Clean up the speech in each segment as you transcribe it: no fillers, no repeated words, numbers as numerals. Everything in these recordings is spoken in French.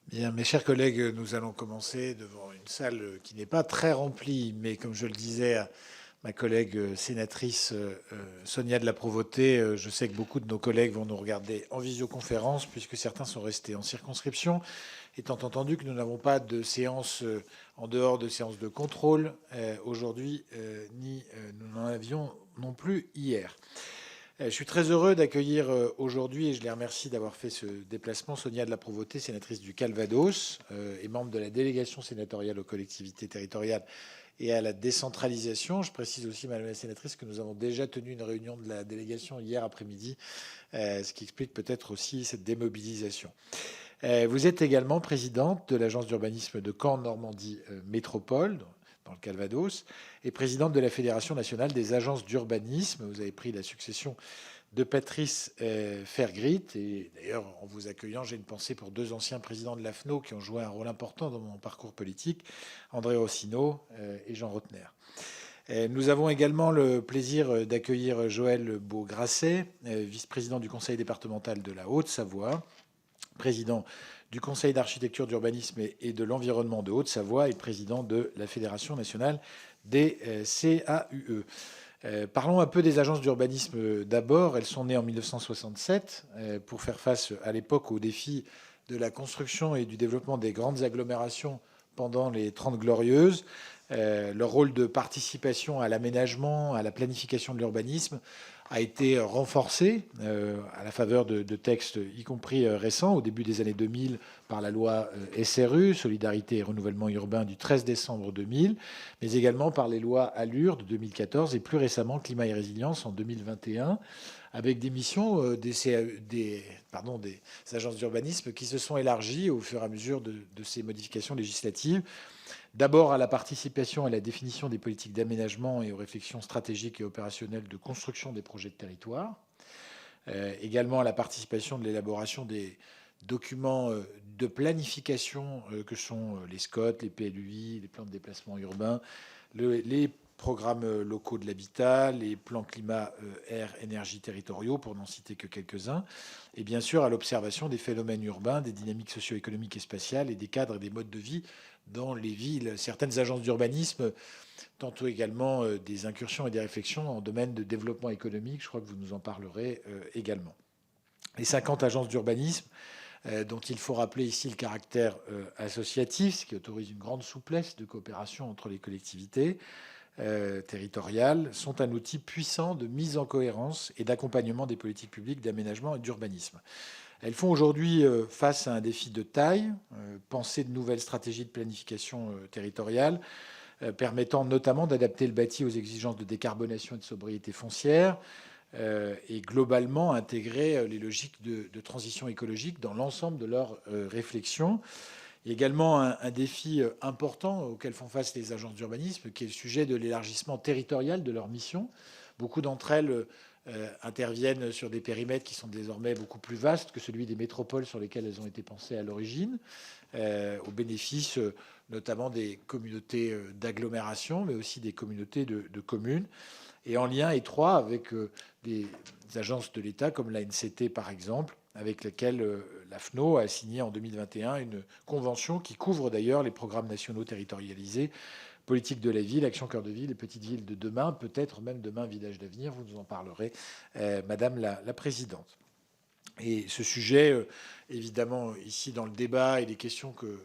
Bien, mes chers collègues, nous allons commencer devant une salle qui n'est pas très remplie, mais comme je le disais à ma collègue sénatrice Sonia de la Provôté, je sais que beaucoup de nos collègues vont nous regarder en visioconférence, puisque certains sont restés en circonscription, étant entendu que nous n'avons pas de séance en dehors de séances de contrôle aujourd'hui, ni nous n'en avions non plus hier. Je suis très heureux d'accueillir aujourd'hui, et je les remercie d'avoir fait ce déplacement, Sonia de la Provôté, sénatrice du Calvados et membre de la délégation sénatoriale aux collectivités territoriales et à la décentralisation. Je précise aussi, madame la sénatrice, que nous avons déjà tenu une réunion de la délégation hier après-midi, ce qui explique peut-être aussi cette démobilisation. Vous êtes également présidente de l'agence d'urbanisme de Caen-Normandie Métropole, dans le Calvados, et présidente de la Fédération nationale des agences d'urbanisme. Vous avez pris la succession de Patrice Fergrit. Et d'ailleurs, en vous accueillant, j'ai une pensée pour deux anciens présidents de l'AFNO qui ont joué un rôle important dans mon parcours politique, André Rossino et Jean Rotner. Nous avons également le plaisir d'accueillir Joël Beaugrasset, vice-président du conseil départemental de la Haute-Savoie, président du Conseil d'architecture, d'urbanisme et de l'environnement de Haute-Savoie et président de la Fédération nationale des CAUE. Parlons un peu des agences d'urbanisme d'abord. Elles sont nées en 1967 pour faire face à l'époque aux défis de la construction et du développement des grandes agglomérations pendant les 30 Glorieuses. Leur rôle de participation à l'aménagement, à la planification de l'urbanisme a été renforcé à la faveur de textes, y compris récents, au début des années 2000, par la loi SRU, Solidarité et Renouvellement Urbain, du 13 décembre 2000, mais également par les lois ALUR de 2014 et plus récemment Climat et Résilience en 2021, avec des missions des agences d'urbanisme qui se sont élargies au fur et à mesure de ces modifications législatives. D'abord à la participation à la définition des politiques d'aménagement et aux réflexions stratégiques et opérationnelles de construction des projets de territoire. Également à la participation de l'élaboration des documents de planification que sont les SCOT, les PLUI, les plans de déplacement urbain, les programmes locaux de l'habitat, les plans climat, air, énergie territoriaux, pour n'en citer que quelques-uns, et bien sûr à l'observation des phénomènes urbains, des dynamiques socio-économiques et spatiales et des cadres et des modes de vie dans les villes. Certaines agences d'urbanisme tantôt également des incursions et des réflexions en domaine de développement économique. Je crois que vous nous en parlerez également. Les 50 agences d'urbanisme, dont il faut rappeler ici le caractère associatif, ce qui autorise une grande souplesse de coopération entre les collectivités territoriales, sont un outil puissant de mise en cohérence et d'accompagnement des politiques publiques d'aménagement et d'urbanisme. Elles font aujourd'hui face à un défi de taille, penser de nouvelles stratégies de planification territoriale, permettant notamment d'adapter le bâti aux exigences de décarbonation et de sobriété foncière, et globalement intégrer les logiques de transition écologique dans l'ensemble de leurs réflexions. Il y a également un défi important auquel font face les agences d'urbanisme, qui est le sujet de l'élargissement territorial de leur mission. Beaucoup d'entre elles interviennent sur des périmètres qui sont désormais beaucoup plus vastes que celui des métropoles sur lesquelles elles ont été pensées à l'origine, au bénéfice notamment des communautés d'agglomération, mais aussi des communautés de communes, et en lien étroit avec des agences de l'État comme l'ANCT par exemple, avec laquelle l'AFNO a signé en 2021 une convention qui couvre d'ailleurs les programmes nationaux territorialisés, politique de la ville, action cœur de ville et petites villes de demain, peut-être même demain village d'avenir, vous nous en parlerez, Madame la Présidente. Et ce sujet, évidemment, ici dans le débat et les questions que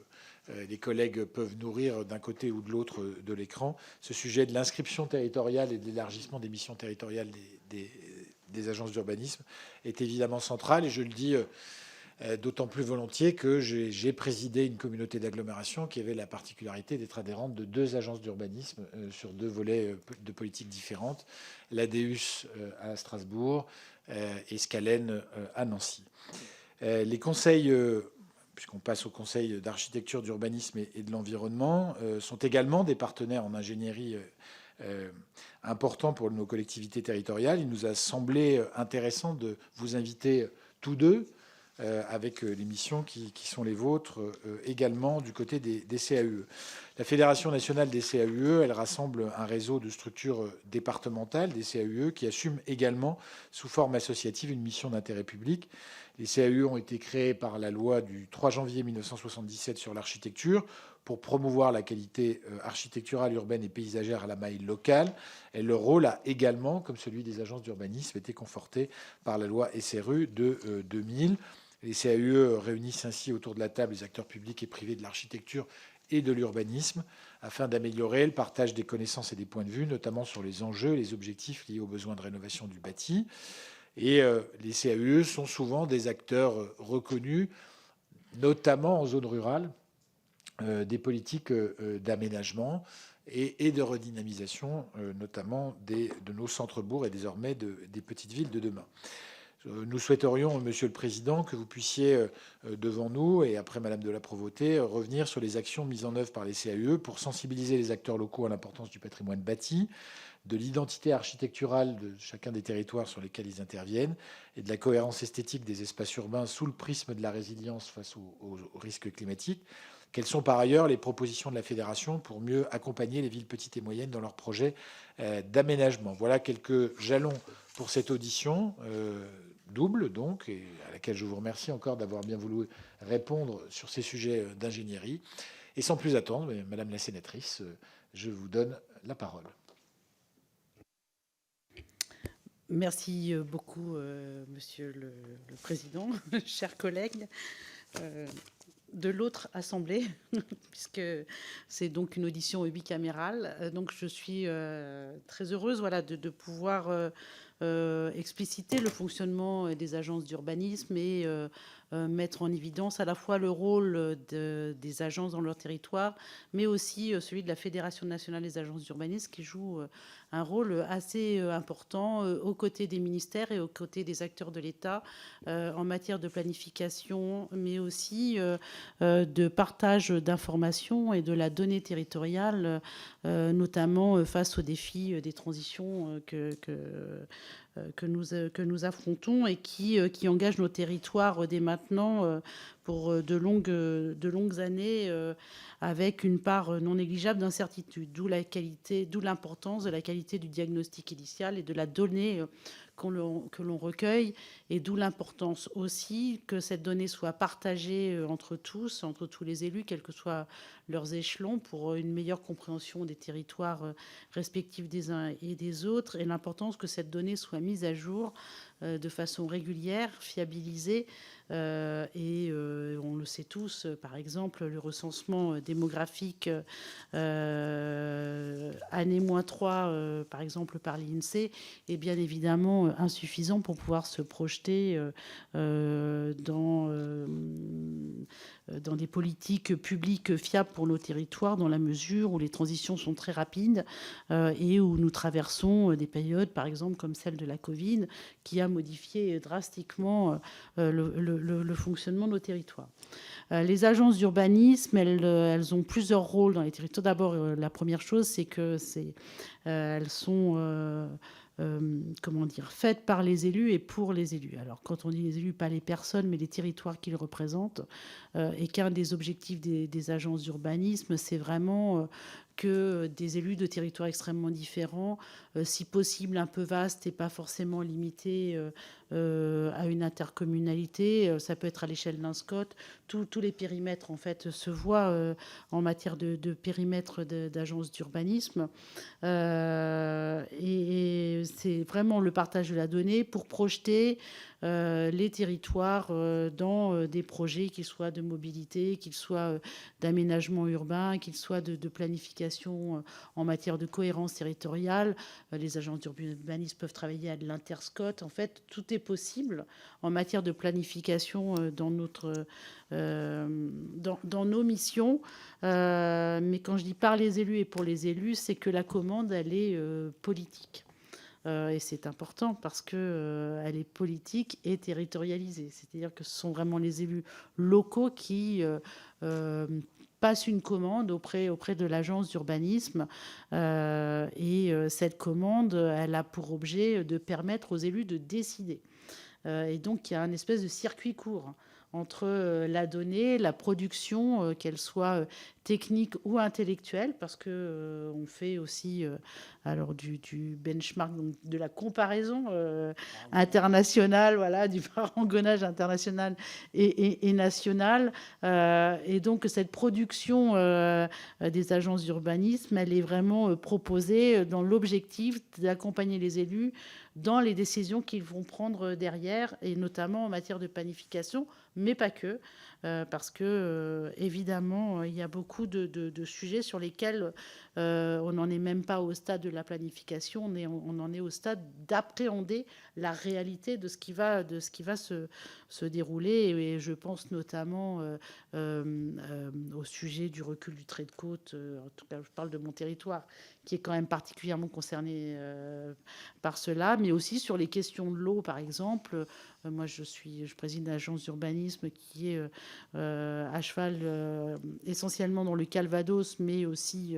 les collègues peuvent nourrir d'un côté ou de l'autre de l'écran, ce sujet de l'inscription territoriale et de l'élargissement des missions territoriales des agences d'urbanisme est évidemment central. Et je le dis d'autant plus volontiers que j'ai présidé une communauté d'agglomération qui avait la particularité d'être adhérente de deux agences d'urbanisme sur deux volets de politiques différentes, l'ADEUS à Strasbourg et Scalen à Nancy. Les conseils, puisqu'on passe au conseil d'architecture, d'urbanisme et de l'environnement, sont également des partenaires en ingénierie importants pour nos collectivités territoriales. Il nous a semblé intéressant de vous inviter tous deux avec les missions qui sont les vôtres également du côté des CAUE. La Fédération nationale des CAUE, elle rassemble un réseau de structures départementales des CAUE qui assument également sous forme associative une mission d'intérêt public. Les CAUE ont été créés par la loi du 3 janvier 1977 sur l'architecture pour promouvoir la qualité architecturale, urbaine et paysagère à la maille locale. Et leur rôle a également, comme celui des agences d'urbanisme, été conforté par la loi SRU de 2000. Les CAUE réunissent ainsi autour de la table les acteurs publics et privés de l'architecture et de l'urbanisme afin d'améliorer le partage des connaissances et des points de vue, notamment sur les enjeux et les objectifs liés aux besoins de rénovation du bâti. Et les CAUE sont souvent des acteurs reconnus, notamment en zone rurale, des politiques d'aménagement et de redynamisation, notamment de nos centres-bourgs et désormais des petites villes de demain. Nous souhaiterions, Monsieur le Président, que vous puissiez, devant nous, et après Madame de la Provôté, revenir sur les actions mises en œuvre par les CAUE pour sensibiliser les acteurs locaux à l'importance du patrimoine bâti, de l'identité architecturale de chacun des territoires sur lesquels ils interviennent et de la cohérence esthétique des espaces urbains sous le prisme de la résilience face aux risques climatiques. Quelles sont par ailleurs les propositions de la Fédération pour mieux accompagner les villes petites et moyennes dans leurs projets d'aménagement? Voilà quelques jalons pour cette audition double, donc, et à laquelle je vous remercie encore d'avoir bien voulu répondre sur ces sujets d'ingénierie. Et sans plus attendre, Madame la sénatrice, je vous donne la parole. Merci beaucoup, Monsieur le Président, chers collègues de l'autre assemblée, puisque c'est donc une audition bicamérale. Donc je suis très heureuse, voilà, de pouvoir expliciter le fonctionnement des agences d'urbanisme et mettre en évidence à la fois le rôle des agences dans leur territoire, mais aussi celui de la Fédération nationale des agences d'urbanisme qui joue un rôle assez important aux côtés des ministères et aux côtés des acteurs de l'État en matière de planification, mais aussi de partage d'informations et de la donnée territoriale, notamment face aux défis des transitions que nous affrontons et qui engagent nos territoires dès maintenant pour de longues années avec une part non négligeable d'incertitude, d'où l'importance de la qualité du diagnostic initial et de la donnée que l'on recueille, et d'où l'importance aussi que cette donnée soit partagée entre tous les élus, quels que soient leurs échelons, pour une meilleure compréhension des territoires respectifs des uns et des autres, et l'importance que cette donnée soit mise à jour de façon régulière, fiabilisée, et on le sait tous, par exemple, le recensement démographique année -3, par exemple, par l'INSEE, est bien évidemment insuffisant pour pouvoir se projeter dans des politiques publiques fiables pour nos territoires, dans la mesure où les transitions sont très rapides et où nous traversons des périodes, par exemple, comme celle de la Covid, qui a modifié drastiquement le fonctionnement de nos territoires. Les agences d'urbanisme, elles ont plusieurs rôles dans les territoires. D'abord, la première chose, c'est que elles sont faites par les élus et pour les élus. Alors, quand on dit les élus, pas les personnes, mais les territoires qu'ils représentent, et qu'un des objectifs des agences d'urbanisme, c'est vraiment que des élus de territoires extrêmement différents, si possible un peu vastes et pas forcément limités à une intercommunalité, ça peut être à l'échelle d'un SCOT, tous les périmètres en fait se voient en matière de périmètre d'agences d'urbanisme, et c'est vraiment le partage de la donnée pour projeter les territoires dans des projets, qu'ils soient de mobilité, qu'ils soient d'aménagement urbain, qu'ils soient de planification en matière de cohérence territoriale. Les agences d'urbanisme peuvent travailler à de l'interscot. En fait, tout est possible en matière de planification dans nos missions. Mais quand je dis par les élus et pour les élus, c'est que la commande, elle est politique. Et c'est important parce que elle est politique et territorialisée. C'est-à-dire que ce sont vraiment les élus locaux qui passent une commande auprès de l'agence d'urbanisme. Et cette commande, elle a pour objet de permettre aux élus de décider. Et donc, il y a un espèce de circuit court entre la donnée, la production, qu'elle soit technique ou intellectuelle, parce que on fait aussi alors du benchmark, donc de la comparaison internationale, voilà, du parangonnage international et national. Et donc cette production des agences d'urbanisme, elle est vraiment proposée dans l'objectif d'accompagner les élus dans les décisions qu'ils vont prendre derrière, et notamment en matière de planification, mais pas que, parce que évidemment, il y a beaucoup de sujets sur lesquels on n'en est même pas au stade de la planification, on en est au stade d'appréhender la réalité de ce qui va se dérouler. Et je pense notamment au sujet du recul du trait de côte. En tout cas, je parle de mon territoire, qui est quand même particulièrement concerné par cela, mais aussi sur les questions de l'eau, par exemple. Moi, je préside l'agence d'urbanisme qui est à cheval essentiellement dans le Calvados, mais aussi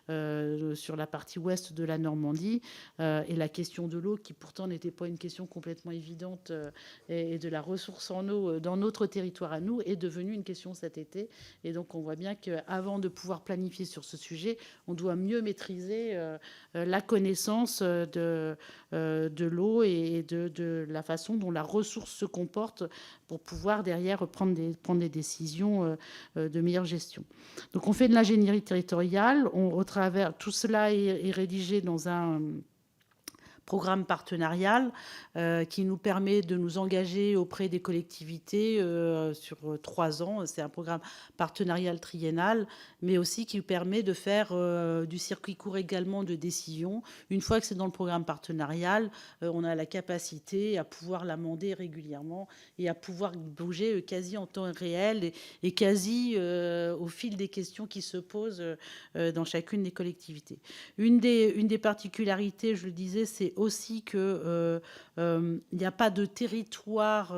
sur la partie ouest de la Normandie. Et la question de l'eau, qui pourtant n'était pas une question complètement évidente, et de la ressource en eau dans notre territoire à nous, est devenue une question cet été. Et donc, on voit bien qu'avant de pouvoir planifier sur ce sujet, on doit mieux maîtriser la connaissance de l'eau et de la façon dont la ressource se comporte pour pouvoir derrière prendre des décisions de meilleure gestion. Donc on fait de l'ingénierie territoriale, au travers, tout cela est rédigé dans un programme partenarial qui nous permet de nous engager auprès des collectivités sur 3 ans. C'est un programme partenarial triennal, mais aussi qui permet de faire du circuit court également de décision. Une fois que c'est dans le programme partenarial, on a la capacité à pouvoir l'amender régulièrement et à pouvoir bouger quasi en temps réel et quasi au fil des questions qui se posent dans chacune des collectivités. Une des particularités, je le disais, c'est aussi que il n'y a pas de territoire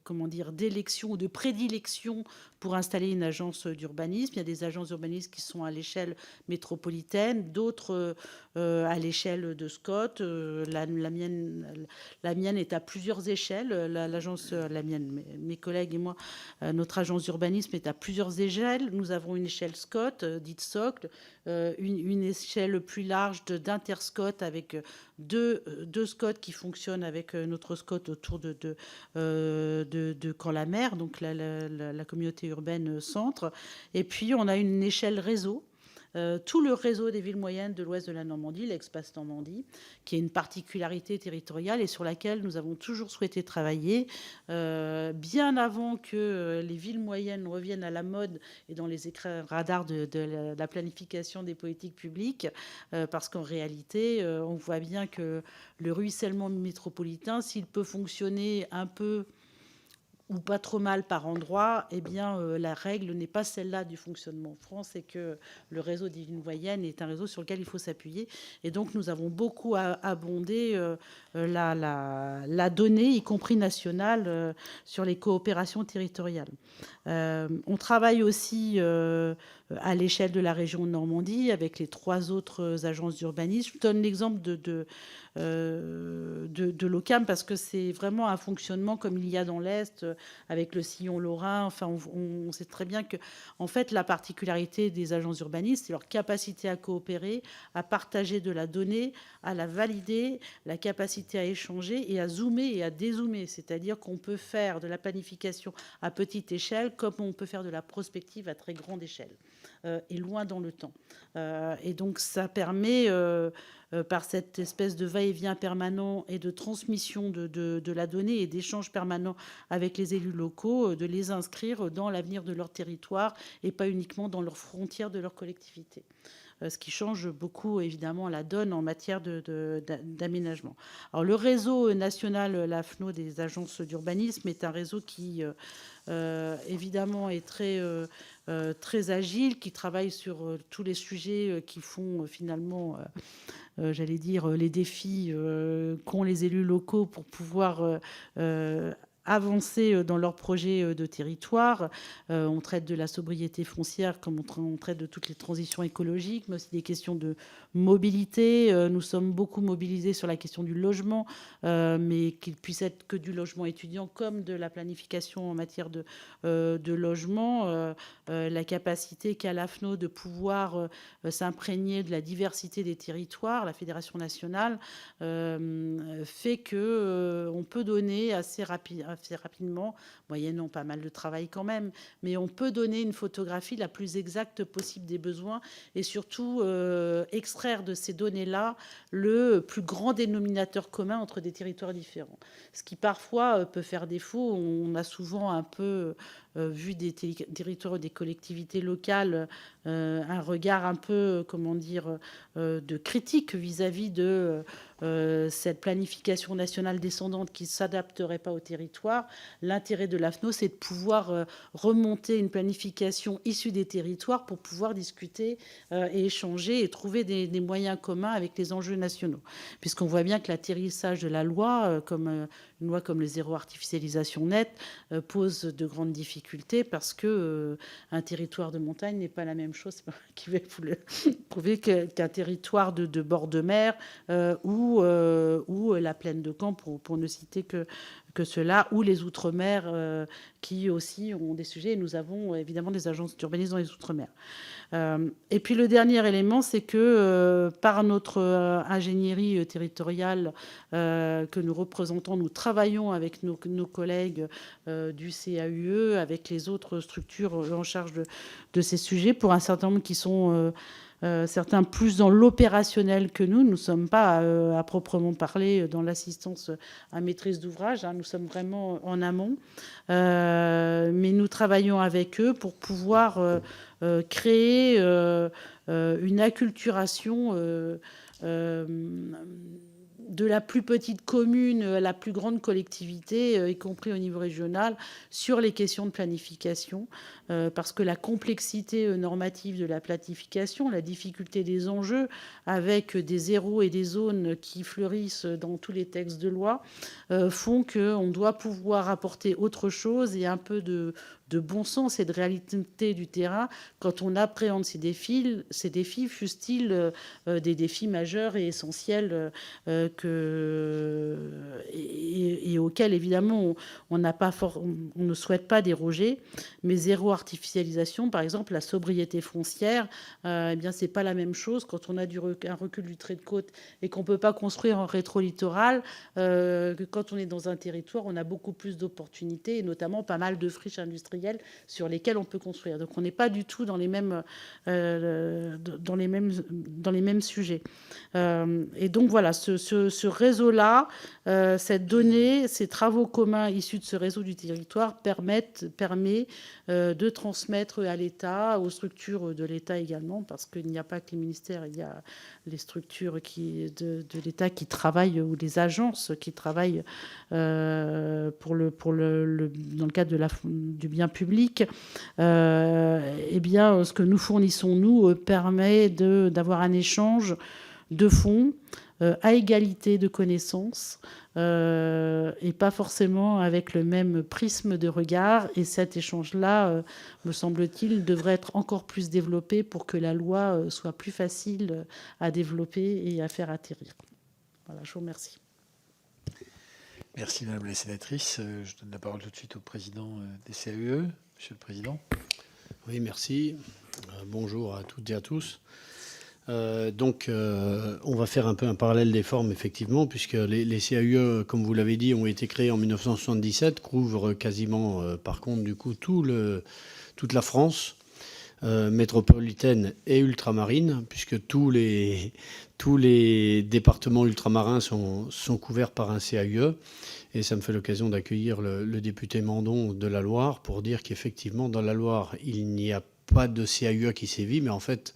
comment dire, d'élection ou de prédilection pour installer une agence d'urbanisme. Il y a des agences d'urbanisme qui sont à l'échelle métropolitaine, d'autres à l'échelle de SCOT. La mienne est à plusieurs échelles. La mienne, mes collègues et moi, notre agence d'urbanisme est à plusieurs échelles. Nous avons une échelle SCOT, dite socle, une échelle plus large d'interscot avec deux SCOT qui fonctionnent avec notre SCOT autour de Camp-la-Mer, donc la communauté urbaine centre. Et puis, on a une échelle réseau. Tout le réseau des villes moyennes de l'ouest de la Normandie, l'ex-Basse Normandie, qui est une particularité territoriale et sur laquelle nous avons toujours souhaité travailler, bien avant que les villes moyennes reviennent à la mode et dans les écrans radars de la planification des politiques publiques, parce qu'en réalité, on voit bien que le ruissellement métropolitain, s'il peut fonctionner un peu ou pas trop mal par endroit, eh bien, la règle n'est pas celle-là du fonctionnement en France, et que le réseau des villes moyennes est un réseau sur lequel il faut s'appuyer. Et donc, nous avons beaucoup abondé la donnée, y compris nationale, sur les coopérations territoriales. On travaille aussi à l'échelle de la région de Normandie avec les 3 autres agences d'urbanisme. Je donne l'exemple de l'OCAM parce que c'est vraiment un fonctionnement comme il y a dans l'Est avec le sillon lorrain. Enfin, on sait très bien que, en fait, la particularité des agences urbanistes, c'est leur capacité à coopérer, à partager de la donnée, à la valider, la capacité à échanger et à zoomer et à dézoomer. C'est-à-dire qu'on peut faire de la planification à petite échelle comme on peut faire de la prospective à très grande échelle et loin dans le temps. Et donc, ça permet par cette espèce de va-et-vient permanent et de transmission de la donnée et d'échange permanent avec les élus locaux, de les inscrire dans l'avenir de leur territoire et pas uniquement dans leurs frontières de leur collectivité. Ce qui change beaucoup, évidemment, la donne en matière d'aménagement. Alors, le réseau national, l'AFNO, des agences d'urbanisme, est un réseau qui, évidemment, est très agile, qui travaille sur tous les sujets qui font, finalement, j'allais dire, les défis qu'ont les élus locaux pour pouvoir avancer dans leurs projets de territoire. On traite de la sobriété foncière comme on traite de toutes les transitions écologiques, mais aussi des questions de mobilité. Nous sommes beaucoup mobilisés sur la question du logement, mais qu'il puisse être que du logement étudiant comme de la planification en matière de logement. La capacité qu'a l'AFNO de pouvoir s'imprégner de la diversité des territoires, la Fédération nationale, fait que on peut donner assez rapidement, moyennant pas mal de travail quand même, mais on peut donner une photographie la plus exacte possible des besoins et surtout extraire de ces données-là le plus grand dénominateur commun entre des territoires différents. Ce qui parfois peut faire défaut. On a souvent un peu vu des territoires, des collectivités locales, un regard un peu, comment dire, de critique vis-à-vis de cette planification nationale descendante qui ne s'adapterait pas au territoire. L'intérêt de l'AFNO, c'est de pouvoir remonter une planification issue des territoires pour pouvoir discuter et échanger et trouver des moyens communs avec les enjeux nationaux. Puisqu'on voit bien que l'atterrissage de la loi, comme une loi comme le zéro artificialisation nette, pose de grandes difficultés parce que un territoire de montagne n'est pas la même chose, c'est pas moi qui vais vous le prouver, qu'un territoire de bord de mer ou la plaine de Caen, pour ne citer que cela, ou les outre-mer qui aussi ont des sujets. Et nous avons évidemment des agences d'urbanisme dans les outre-mer. Et puis le dernier élément, c'est que par notre ingénierie territoriale que nous représentons, nous travaillons avec nos collègues du CAUE, avec les autres structures en charge de ces sujets, pour un certain nombre qui sont certains plus dans l'opérationnel que nous. Nous ne sommes pas à proprement parler dans l'assistance à maîtrise d'ouvrage, hein, nous sommes vraiment en amont. Mais nous travaillons avec eux pour pouvoir créer une acculturation de la plus petite commune à la plus grande collectivité, y compris au niveau régional, sur les questions de planification, parce que la complexité normative de la planification, la difficulté des enjeux, avec des zéros et des zones qui fleurissent dans tous les textes de loi, font qu'on doit pouvoir apporter autre chose et un peu de bon sens et de réalité du terrain quand on appréhende ces défis fussent-ils des défis majeurs et essentiels et auxquels évidemment on ne souhaite pas déroger. Mais zéro artificialisation, par exemple, la sobriété foncière, eh bien c'est pas la même chose quand on a un recul du trait de côte et qu'on peut pas construire en rétro-littoral que quand on est dans un territoire, on a beaucoup plus d'opportunités et notamment pas mal de friches industrielles sur lesquelles on peut construire. Donc on n'est pas du tout dans les mêmes sujets. Et donc voilà, ce réseau-là, cette donnée, ces travaux communs issus de ce réseau du territoire permet de transmettre à l'État, aux structures de l'État également, parce qu'il n'y a pas que les ministères, il y a les structures de l'État qui travaillent, ou les agences qui travaillent dans le cadre du bien public. Eh bien, ce que nous fournissons, nous, permet d'avoir un échange de fonds à égalité de connaissances et pas forcément avec le même prisme de regard. Et cet échange-là, me semble-t-il, devrait être encore plus développé pour que la loi soit plus facile à développer et à faire atterrir. Voilà, je vous remercie. Merci Madame la sénatrice. Je donne la parole tout de suite au président des CAUE. Monsieur le Président. Oui, merci. Bonjour à toutes et à tous. On va faire un peu un parallèle des formes, effectivement, puisque les CAUE, comme vous l'avez dit, ont été créés en 1977, couvrent quasiment, par contre, du coup, toute la France, métropolitaine et ultramarine, puisque tous les départements ultramarins sont couverts par un CAUE. Et ça me fait l'occasion d'accueillir le député Mandon de la Loire pour dire qu'effectivement, dans la Loire, il n'y a pas de CAUE qui sévit, mais en fait,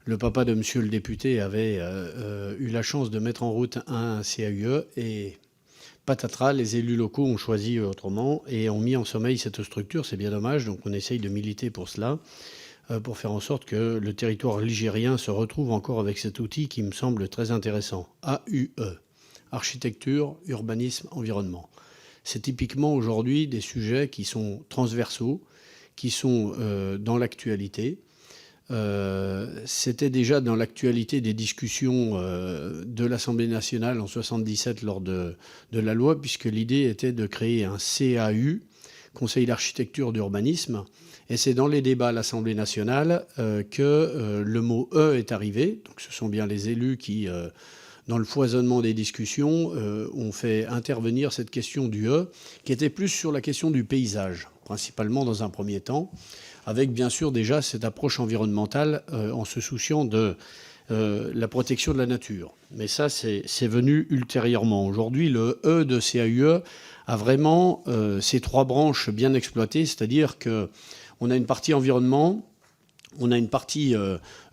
le papa de monsieur le député avait eu la chance de mettre en route un CAUE et patatras, les élus locaux ont choisi autrement et ont mis en sommeil cette structure. C'est bien dommage, donc on essaye de militer pour cela, pour faire en sorte que le territoire ligérien se retrouve encore avec cet outil qui me semble très intéressant. AUE. Architecture, urbanisme, environnement. c'est typiquement aujourd'hui des sujets qui sont transversaux, qui sont dans l'actualité. C'était déjà dans l'actualité des discussions de l'Assemblée nationale en 1977 lors de la loi, puisque l'idée était de créer un CAU, Conseil d'architecture d'urbanisme. Et c'est dans les débats à l'Assemblée nationale que le mot « E » est arrivé. Donc ce sont bien les élus qui, dans le foisonnement des discussions, ont fait intervenir cette question du « E », qui était plus sur la question du paysage, principalement dans un premier temps, avec bien sûr déjà cette approche environnementale en se souciant de la protection de la nature. Mais ça, c'est venu ultérieurement. Aujourd'hui, le E de CAUE a vraiment ces trois branches bien exploitées, c'est-à-dire qu'on a une partie environnement, on a une partie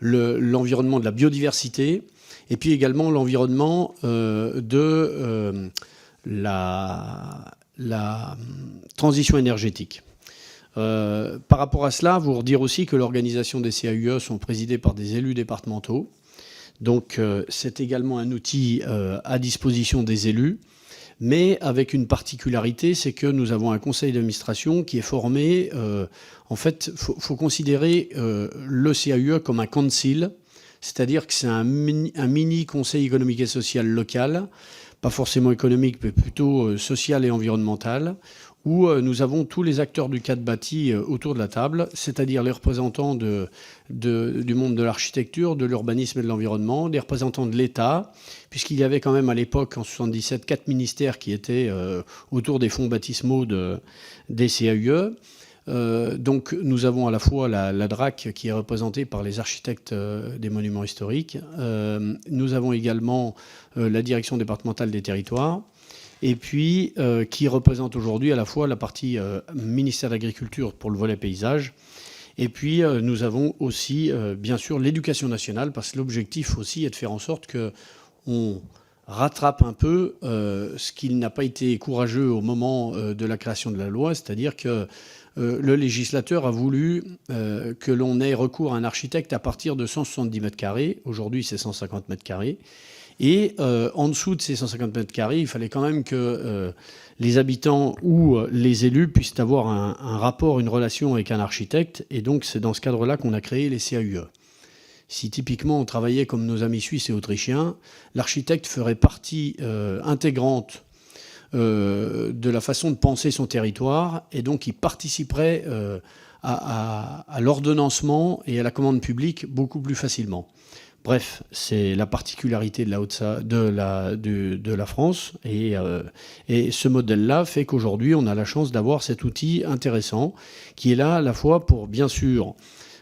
l'environnement de la biodiversité, et puis également l'environnement de la transition énergétique. Par rapport à cela, vous redire aussi que l'organisation des CAUE sont présidées par des élus départementaux. Donc c'est également un outil à disposition des élus, mais avec une particularité, c'est que nous avons un conseil d'administration qui est formé. En fait, faut considérer le CAUE comme un council, c'est-à-dire que c'est un mini conseil économique et social local, pas forcément économique, mais plutôt social et environnemental, où nous avons tous les acteurs du cadre bâti autour de la table, c'est-à-dire les représentants du monde de l'architecture, de l'urbanisme et de l'environnement, des représentants de l'État, puisqu'il y avait quand même à l'époque, en 1977, 4 ministères qui étaient autour des fonds baptismaux des CAUE. Donc nous avons à la fois la DRAC qui est représentée par les architectes des monuments historiques. Nous avons également la direction départementale des territoires. Et puis qui représente aujourd'hui à la fois la partie ministère de l'Agriculture pour le volet paysage. Et puis nous avons aussi bien sûr l'éducation nationale, parce que l'objectif aussi est de faire en sorte qu'on rattrape un peu ce qui n'a pas été courageux au moment de la création de la loi, c'est-à-dire que le législateur a voulu que l'on ait recours à un architecte à partir de 170 mètres carrés. Aujourd'hui, c'est 150 mètres carrés. Et en dessous de ces 150 mètres carrés, il fallait quand même que les habitants ou les élus puissent avoir un rapport, une relation avec un architecte. Et donc, c'est dans ce cadre-là qu'on a créé les CAUE. Si typiquement on travaillait comme nos amis suisses et autrichiens, l'architecte ferait partie intégrante de la façon de penser son territoire, et donc il participerait à l'ordonnancement et à la commande publique beaucoup plus facilement. Bref, c'est la particularité de la France, et ce modèle-là fait qu'aujourd'hui on a la chance d'avoir cet outil intéressant qui est là à la fois pour bien sûr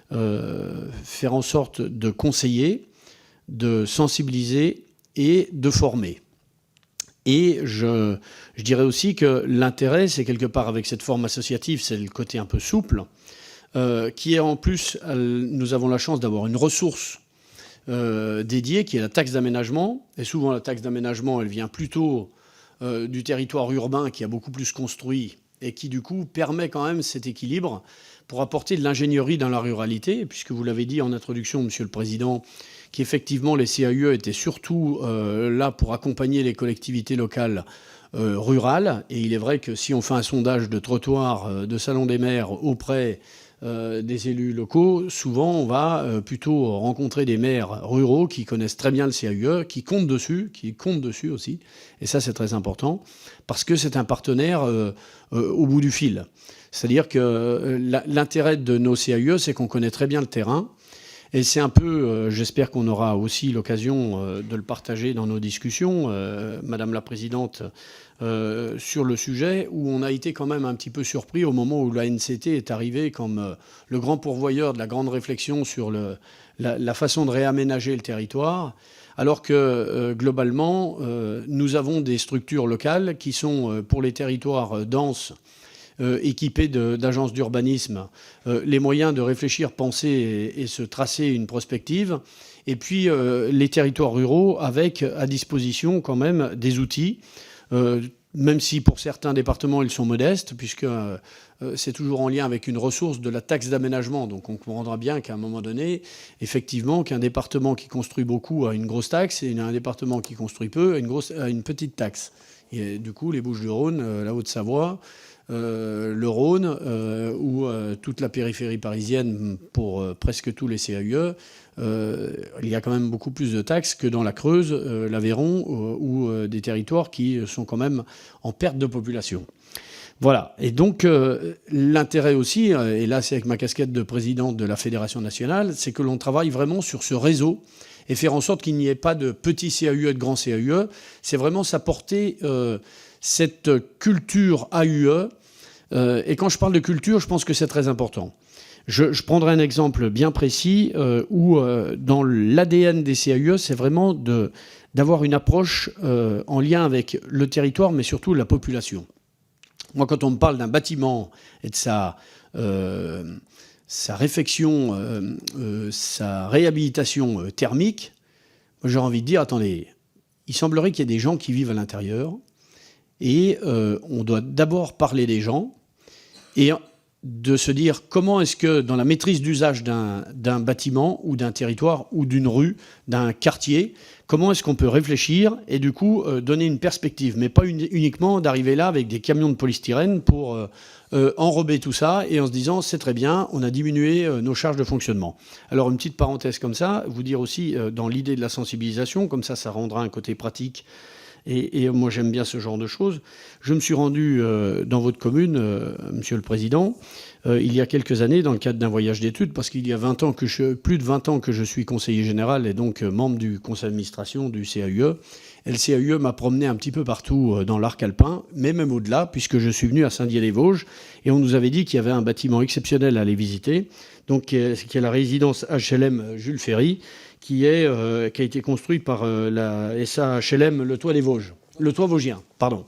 faire en sorte de conseiller, de sensibiliser et de former. Et je dirais aussi que l'intérêt, c'est quelque part avec cette forme associative, c'est le côté un peu souple, qui est en plus, nous avons la chance d'avoir une ressource dédiée qui est la taxe d'aménagement. Et souvent la taxe d'aménagement, elle vient plutôt du territoire urbain qui a beaucoup plus construit et qui du coup permet quand même cet équilibre pour apporter de l'ingénierie dans la ruralité, puisque vous l'avez dit en introduction, Monsieur le Président, qu'effectivement les CAUE étaient surtout là pour accompagner les collectivités locales rurales. Et il est vrai que si on fait un sondage de trottoir de Salon des maires auprès des élus locaux, souvent on va plutôt rencontrer des maires ruraux qui connaissent très bien le CAUE, qui comptent dessus aussi. Et ça, c'est très important, parce que c'est un partenaire au bout du fil. C'est-à-dire que l'intérêt de nos CAUE, c'est qu'on connaît très bien le terrain. Et c'est un peu, j'espère qu'on aura aussi l'occasion de le partager dans nos discussions, Madame la Présidente, sur le sujet, où on a été quand même un petit peu surpris au moment où l'ANCT est arrivé comme le grand pourvoyeur de la grande réflexion sur la façon de réaménager le territoire, alors que globalement, nous avons des structures locales qui sont, pour les territoires denses, équipés d'agences d'urbanisme, les moyens de réfléchir, penser et se tracer une prospective, et puis les territoires ruraux avec à disposition quand même des outils, même si pour certains départements ils sont modestes, puisque c'est toujours en lien avec une ressource de la taxe d'aménagement. Donc on comprendra bien qu'à un moment donné, effectivement, qu'un département qui construit beaucoup a une grosse taxe, et un département qui construit peu a une petite taxe. Et du coup, les Bouches-du-Rhône, la Haute-Savoie, le Rhône ou toute la périphérie parisienne pour presque tous les CAUE, il y a quand même beaucoup plus de taxes que dans la Creuse, l'Aveyron ou des territoires qui sont quand même en perte de population. Voilà. Et donc, l'intérêt aussi, et là c'est avec ma casquette de président de la Fédération nationale, c'est que l'on travaille vraiment sur ce réseau et faire en sorte qu'il n'y ait pas de petits CAUE et de grands CAUE. C'est vraiment s'apporter cette culture AUE. Et quand je parle de culture, je pense que c'est très important. Je prendrai un exemple bien précis où dans l'ADN des CAUE, c'est vraiment d'avoir une approche en lien avec le territoire, mais surtout la population. Moi, quand on me parle d'un bâtiment et de sa réfection, sa réhabilitation thermique, j'ai envie de dire, attendez, il semblerait qu'il y ait des gens qui vivent à l'intérieur et on doit d'abord parler des gens et de se dire comment est-ce que dans la maîtrise d'usage d'un bâtiment ou d'un territoire ou d'une rue, d'un quartier, comment est-ce qu'on peut réfléchir et du coup donner une perspective, mais pas uniquement d'arriver là avec des camions de polystyrène pour enrober tout ça et en se disant c'est très bien, on a diminué nos charges de fonctionnement. Alors une petite parenthèse comme ça, vous dire aussi dans l'idée de la sensibilisation, comme ça rendra un côté pratique. Et moi, j'aime bien ce genre de choses. Je me suis rendu dans votre commune, Monsieur le Président, il y a quelques années, dans le cadre d'un voyage d'études, parce qu'il y a plus de 20 ans que je suis conseiller général et donc membre du conseil d'administration du CAUE. Et le CAUE m'a promené un petit peu partout dans l'arc alpin, mais même au-delà, puisque je suis venu à Saint-Dié-des-Vosges, et on nous avait dit qu'il y avait un bâtiment exceptionnel à aller visiter, donc qui est la résidence HLM Jules Ferry, qui a été construit par la SA HLM Le Toit des Vosges. Le Toit Vosgien, pardon.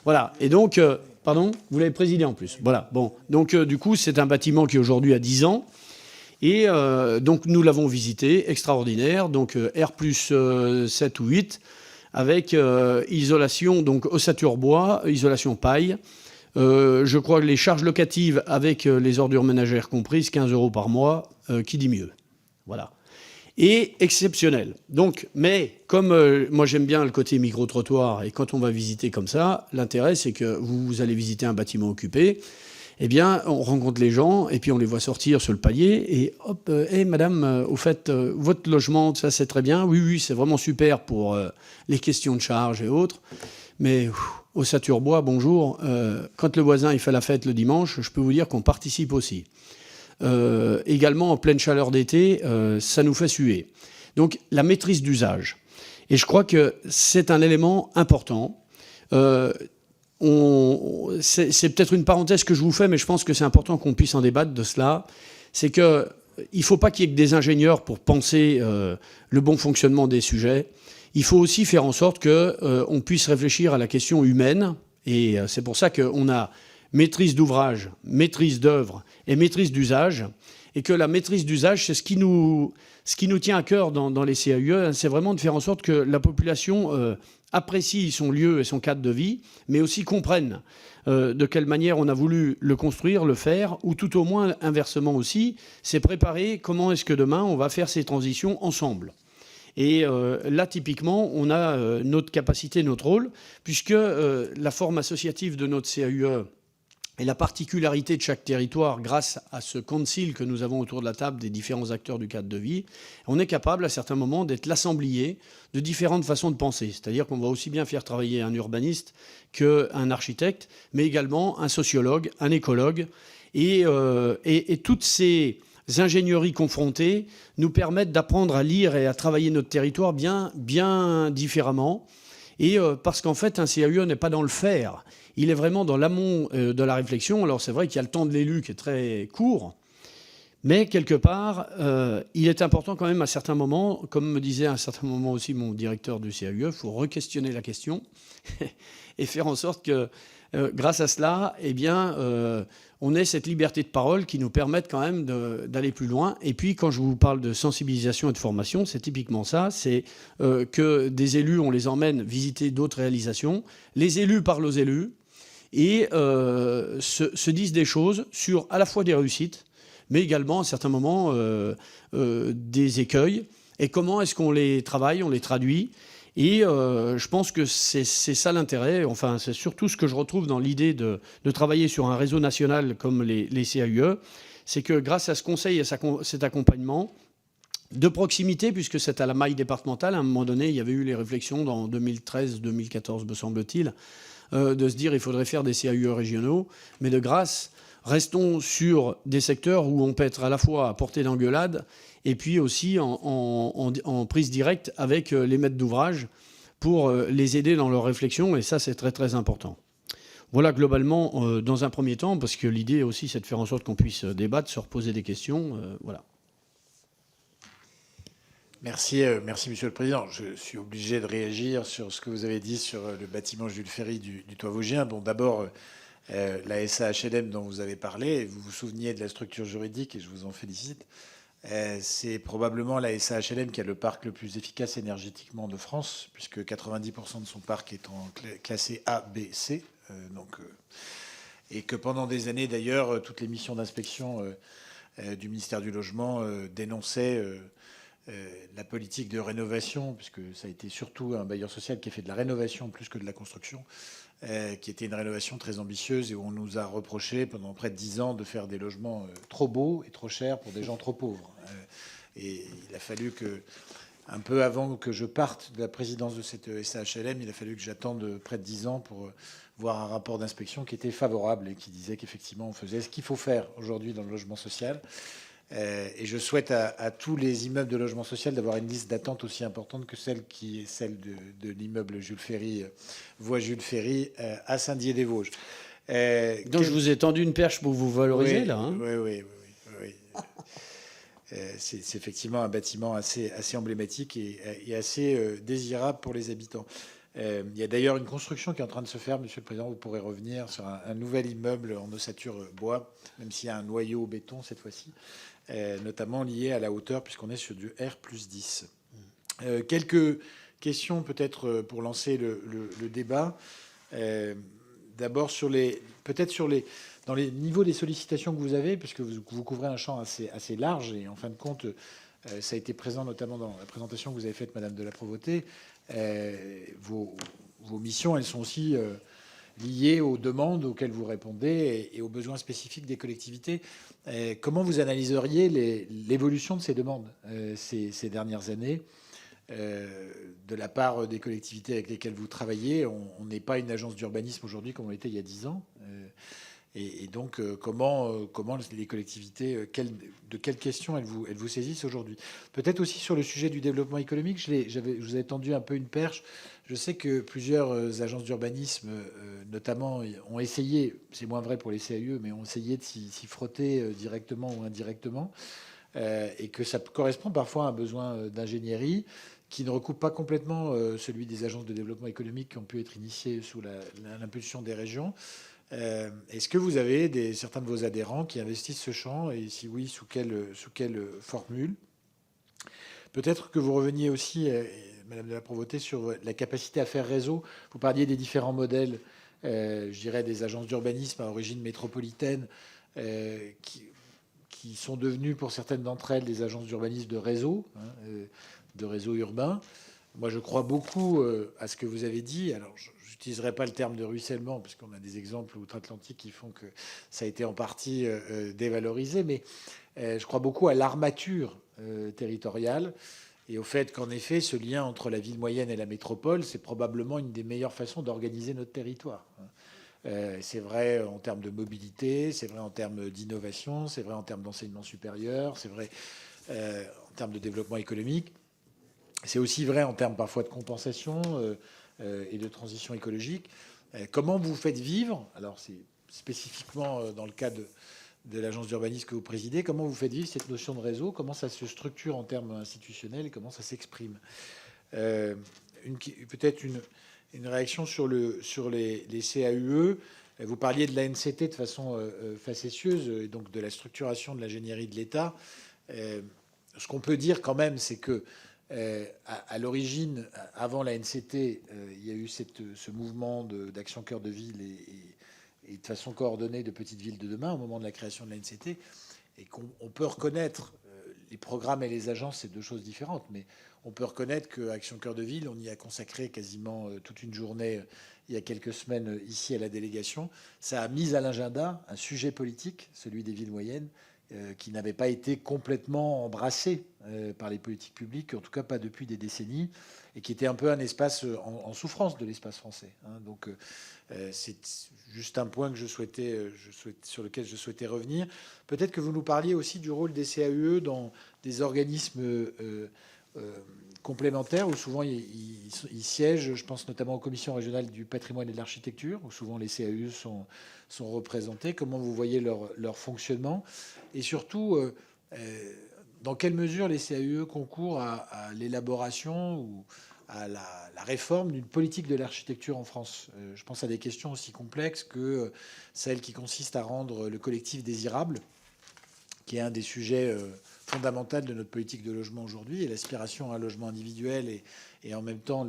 Voilà. Et donc, pardon, vous l'avez présidé en plus. Voilà. Bon. Donc, du coup, c'est un bâtiment qui aujourd'hui a 10 ans. Et donc, nous l'avons visité, extraordinaire. Donc, R plus 7 ou 8, avec isolation, donc ossature bois, isolation paille. Je crois que les charges locatives, avec les ordures ménagères comprises, 15 € par mois, qui dit mieux. Voilà. Et exceptionnel. Donc, mais comme moi j'aime bien le côté micro-trottoir, et quand on va visiter comme ça, l'intérêt c'est que vous allez visiter un bâtiment occupé, eh bien on rencontre les gens, et puis on les voit sortir sur le palier, et hop, madame, au fait, votre logement, ça c'est très bien, oui, c'est vraiment super pour les questions de charges et autres, mais ossature bois, bonjour, quand le voisin il fait la fête le dimanche, je peux vous dire qu'on participe aussi. Également en pleine chaleur d'été, ça nous fait suer. Donc la maîtrise d'usage. Et je crois que c'est un élément important. C'est peut-être une parenthèse que je vous fais, mais je pense que c'est important qu'on puisse en débattre de cela. C'est qu'il ne faut pas qu'il y ait que des ingénieurs pour penser le bon fonctionnement des sujets. Il faut aussi faire en sorte qu'on puisse réfléchir à la question humaine. Et c'est pour ça qu'on a maîtrise d'ouvrage, maîtrise d'œuvre et maîtrise d'usage, et que la maîtrise d'usage, c'est ce qui nous tient à cœur dans les CAUE, c'est vraiment de faire en sorte que la population apprécie son lieu et son cadre de vie, mais aussi comprenne de quelle manière on a voulu le construire, le faire, ou tout au moins, inversement aussi, c'est préparer comment est-ce que demain on va faire ces transitions ensemble. Et là, typiquement, on a notre capacité, notre rôle, puisque la forme associative de notre CAUE et la particularité de chaque territoire, grâce à ce concile que nous avons autour de la table des différents acteurs du cadre de vie, on est capable à certains moments d'être l'assemblier de différentes façons de penser. C'est-à-dire qu'on va aussi bien faire travailler un urbaniste qu'un architecte, mais également un sociologue, un écologue. Et toutes ces ingénieries confrontées nous permettent d'apprendre à lire et à travailler notre territoire bien différemment. Et parce qu'en fait, un CAUE n'est pas dans le faire. Il est vraiment dans l'amont de la réflexion. Alors c'est vrai qu'il y a le temps de l'élu qui est très court, mais quelque part, il est important quand même à certains moments, comme me disait à un certain moment aussi mon directeur du CAUE, il faut re-questionner la question et faire en sorte que, grâce à cela, eh bien, on ait cette liberté de parole qui nous permette quand même d'aller plus loin. Et puis, quand je vous parle de sensibilisation et de formation, c'est typiquement ça, c'est que des élus, on les emmène visiter d'autres réalisations. Les élus parlent aux élus et se disent des choses sur à la fois des réussites, mais également à certains moments des écueils. Et comment est-ce qu'on les travaille, on les traduit. Et je pense que c'est ça l'intérêt. Enfin, c'est surtout ce que je retrouve dans l'idée de travailler sur un réseau national comme les CAUE, c'est que grâce à ce conseil et cet accompagnement de proximité, puisque c'est à la maille départementale, à un moment donné, il y avait eu les réflexions dans 2013-2014, me semble-t-il, de se dire il faudrait faire des CAUE régionaux, mais de grâce, restons sur des secteurs où on peut être à la fois à portée d'engueulade et puis aussi en prise directe avec les maîtres d'ouvrage pour les aider dans leur réflexion, et ça, c'est très, très important. Voilà, globalement, dans un premier temps, parce que l'idée aussi, c'est de faire en sorte qu'on puisse débattre, se reposer des questions. Voilà. Merci, merci Monsieur le Président. Je suis obligé de réagir sur ce que vous avez dit sur le bâtiment Jules Ferry du Toit Vosgien. Bon, d'abord, la SAHLM dont vous avez parlé, vous vous souveniez de la structure juridique et je vous en félicite. C'est probablement la SAHLM qui a le parc le plus efficace énergétiquement de France, puisque 90% de son parc est en classé A, B, C. Et que pendant des années, d'ailleurs, toutes les missions d'inspection du ministère du Logement dénonçaient la politique de rénovation, puisque ça a été surtout un bailleur social qui a fait de la rénovation plus que de la construction, qui était une rénovation très ambitieuse et où on nous a reproché pendant près de 10 ans de faire des logements trop beaux et trop chers pour des gens trop pauvres. Et il a fallu que, un peu avant que je parte de la présidence de cette SAHLM, il a fallu que j'attende près de 10 ans pour voir un rapport d'inspection qui était favorable et qui disait qu'effectivement on faisait ce qu'il faut faire aujourd'hui dans le logement social. Et je souhaite à tous les immeubles de logement social d'avoir une liste d'attente aussi importante que celle qui est celle de l'immeuble Jules Ferry, voie Jules Ferry, à Saint-Dié-des-Vosges. Donc je vous ai tendu une perche pour vous valoriser, oui, là. Hein. Oui. C'est effectivement un bâtiment assez emblématique et assez désirable pour les habitants. Il y a d'ailleurs une construction qui est en train de se faire, Monsieur le Président, vous pourrez revenir sur un nouvel immeuble en ossature bois, même s'il y a un noyau béton cette fois-ci, notamment lié à la hauteur, puisqu'on est sur du R+10. Quelques questions peut-être pour lancer le débat. D'abord dans les niveaux des sollicitations que vous avez, puisque vous couvrez un champ assez large, et en fin de compte, ça a été présent notamment dans la présentation que vous avez faite, Madame de la Provôté. Vos missions, elles sont aussi liées aux demandes auxquelles vous répondez et aux besoins spécifiques des collectivités. Comment vous analyseriez l'évolution de ces demandes ces dernières années de la part des collectivités avec lesquelles vous travaillez? On n'est pas une agence d'urbanisme aujourd'hui comme on l'était il y a 10 ans. Et donc, comment les collectivités, de quelles questions elles vous saisissent aujourd'hui? Peut-être aussi sur le sujet du développement économique, je vous ai tendu un peu une perche. Je sais que plusieurs agences d'urbanisme, notamment, ont essayé, c'est moins vrai pour les CAUE, mais ont essayé de s'y frotter directement ou indirectement, et que ça correspond parfois à un besoin d'ingénierie qui ne recoupe pas complètement celui des agences de développement économique qui ont pu être initiées sous l'impulsion des régions. Est-ce que vous avez certains de vos adhérents qui investissent ce champ, et si oui, sous quelle formule? Peut-être que vous reveniez aussi, Madame de la Provôté, sur la capacité à faire réseau. Vous parliez des différents modèles, je dirais des agences d'urbanisme à origine métropolitaine, qui sont devenues pour certaines d'entre elles des agences d'urbanisme de réseau, de réseau urbain. Moi, je crois beaucoup à ce que vous avez dit. Alors, je n'utiliserai pas le terme de ruissellement, parce qu'on a des exemples outre-Atlantique qui font que ça a été en partie dévalorisé, mais je crois beaucoup à l'armature territoriale et au fait qu'en effet, ce lien entre la ville moyenne et la métropole, c'est probablement une des meilleures façons d'organiser notre territoire. C'est vrai en termes de mobilité, c'est vrai en termes d'innovation, c'est vrai en termes d'enseignement supérieur, c'est vrai en termes de développement économique. C'est aussi vrai en termes parfois de compensation et de transition écologique. Comment vous faites vivre, alors c'est spécifiquement dans le cas de l'agence d'urbanisme que vous présidez, comment vous faites vivre cette notion de réseau? Comment ça se structure en termes institutionnels et comment ça s'exprime? Peut-être une réaction sur les CAUE. Vous parliez de l'ANCT de façon facétieuse, et donc de la structuration de l'ingénierie de l'État. Ce qu'on peut dire quand même, c'est que à l'origine, avant la NCT, il y a eu ce mouvement d'action cœur de ville et de façon coordonnée de petites villes de demain au moment de la création de la NCT, et qu'on peut reconnaître les programmes et les agences, c'est deux choses différentes. Mais on peut reconnaître qu'Action Cœur de Ville, on y a consacré quasiment toute une journée il y a quelques semaines ici à la délégation. Ça a mis à l'agenda un sujet politique, celui des villes moyennes, qui n'avait pas été complètement embrassé par les politiques publiques, en tout cas pas depuis des décennies, et qui était un peu un espace en souffrance de l'espace français. Donc c'est juste un point que sur lequel je souhaitais revenir. Peut-être que vous nous parliez aussi du rôle des CAUE dans des organismes complémentaires où souvent ils siègent. Je pense notamment aux commissions régionales du patrimoine et de l'architecture, où souvent les CAUE sont représentés. Comment vous voyez leur fonctionnement? Et surtout, dans quelle mesure les CAUE concourent à l'élaboration ou à la réforme d'une politique de l'architecture en France? Je pense à des questions aussi complexes que celle qui consiste à rendre le collectif désirable, qui est un des sujets fondamentaux de notre politique de logement aujourd'hui, et l'aspiration à un logement individuel et en même temps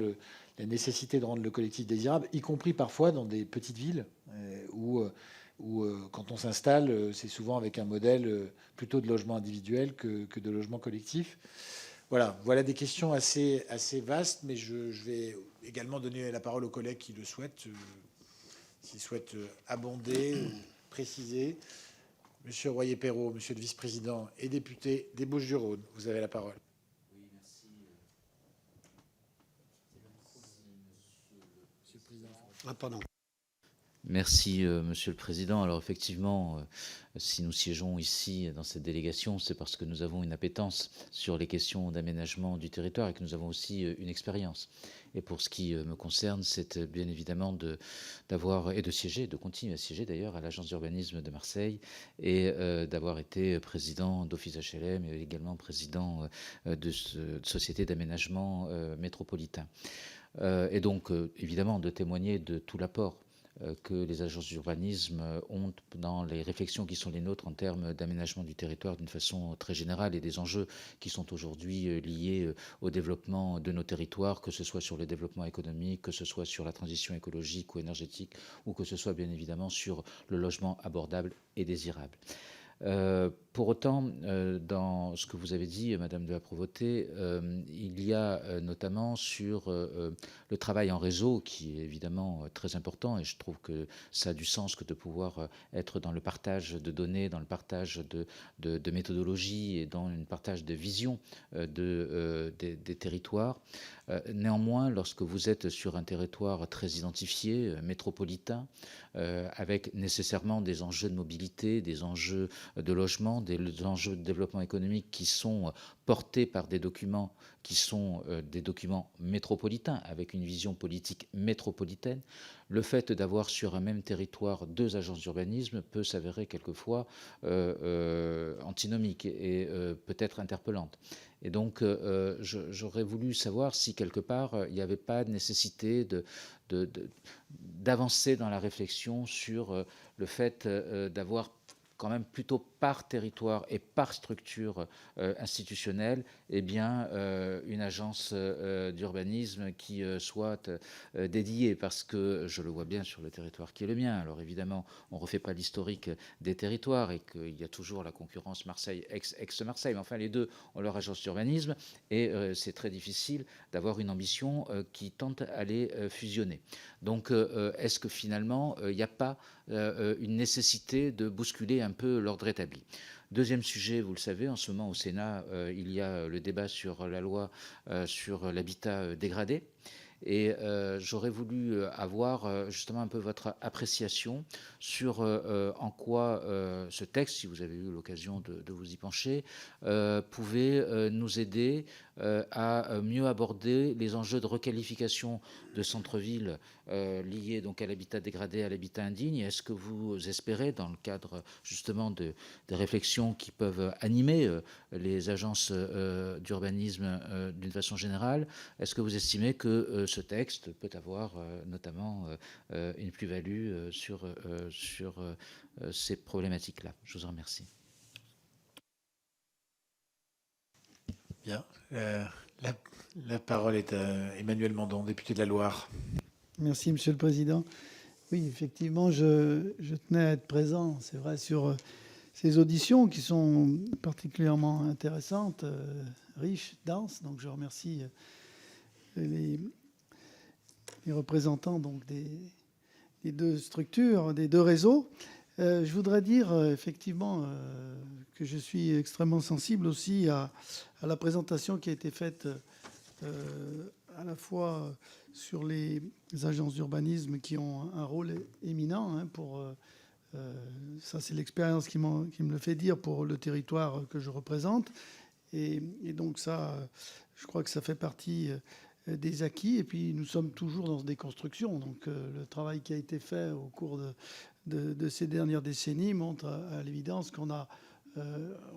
la nécessité de rendre le collectif désirable, y compris parfois dans des petites villes où quand on s'installe, c'est souvent avec un modèle plutôt de logement individuel que de logement collectif. Voilà des questions assez vastes, mais je vais également donner la parole aux collègues qui le souhaitent, s'ils souhaitent abonder ou préciser. Monsieur Royer-Perrault, monsieur le vice-président et député des Bouches-du-Rhône, vous avez la parole. Oui, merci. Monsieur le président. Ah, pardon. Merci, Monsieur le Président. Alors effectivement, si nous siégeons ici dans cette délégation, c'est parce que nous avons une appétence sur les questions d'aménagement du territoire et que nous avons aussi une expérience. Et pour ce qui me concerne, c'est bien évidemment d'avoir et de siéger, de continuer à siéger d'ailleurs à l'Agence d'urbanisme de Marseille et d'avoir été président d'Office HLM et également président de société d'aménagement métropolitain. Et donc évidemment de témoigner de tout l'apport que les agences d'urbanisme ont dans les réflexions qui sont les nôtres en termes d'aménagement du territoire d'une façon très générale et des enjeux qui sont aujourd'hui liés au développement de nos territoires, que ce soit sur le développement économique, que ce soit sur la transition écologique ou énergétique, ou que ce soit bien évidemment sur le logement abordable et désirable. Pour autant, dans ce que vous avez dit, Madame de la Provoté, il y a notamment sur le travail en réseau qui est évidemment très important et je trouve que ça a du sens que de pouvoir être dans le partage de données, dans le partage de méthodologies et dans le partage de vision des territoires. Néanmoins, lorsque vous êtes sur un territoire très identifié, métropolitain, avec nécessairement des enjeux de mobilité, des enjeux de logement, des enjeux de développement économique qui sont portés par des documents qui sont des documents métropolitains avec une vision politique métropolitaine, le fait d'avoir sur un même territoire deux agences d'urbanisme peut s'avérer quelquefois antinomique et peut-être interpellante. Et donc, j'aurais voulu savoir si quelque part il n'y avait pas de nécessité d'avancer dans la réflexion sur le fait d'avoir quand même plutôt par territoire et par structure institutionnelle, eh bien, une agence d'urbanisme qui soit dédiée, parce que je le vois bien sur le territoire qui est le mien. Alors évidemment, on ne refait pas l'historique des territoires et qu'il y a toujours la concurrence Marseille, ex-Marseille, mais enfin les deux ont leur agence d'urbanisme et c'est très difficile d'avoir une ambition qui tente à les fusionner. Donc, est-ce que finalement, il n'y a pas une nécessité de bousculer un peu l'ordre établi? Deuxième sujet, vous le savez, en ce moment au Sénat, il y a le débat sur la loi sur l'habitat dégradé. Et j'aurais voulu avoir justement un peu votre appréciation sur en quoi ce texte, si vous avez eu l'occasion de vous y pencher, pouvait nous aider à mieux aborder les enjeux de requalification de centre-ville liés donc à l'habitat dégradé, à l'habitat indigne. Est-ce que vous espérez, dans le cadre justement des réflexions qui peuvent animer les agences d'urbanisme d'une façon générale, est-ce que vous estimez que ce texte peut avoir notamment une plus-value sur ces problématiques-là? Je vous en remercie. Bien. La parole est à Emmanuel Mandon, député de la Loire. Merci, Monsieur le Président. Oui, effectivement, je tenais à être présent, c'est vrai, sur ces auditions qui sont particulièrement intéressantes, riches, denses. Donc je remercie les représentants donc, des deux structures, des deux réseaux. Je voudrais dire effectivement que je suis extrêmement sensible aussi à la présentation qui a été faite à la fois sur les agences d'urbanisme qui ont un rôle éminent pour... ça, c'est l'expérience qui me le fait dire pour le territoire que je représente. Et donc ça, je crois que ça fait partie des acquis. Et puis, nous sommes toujours dans des constructions. Donc, le travail qui a été fait au cours de ces dernières décennies montre à l'évidence qu'on a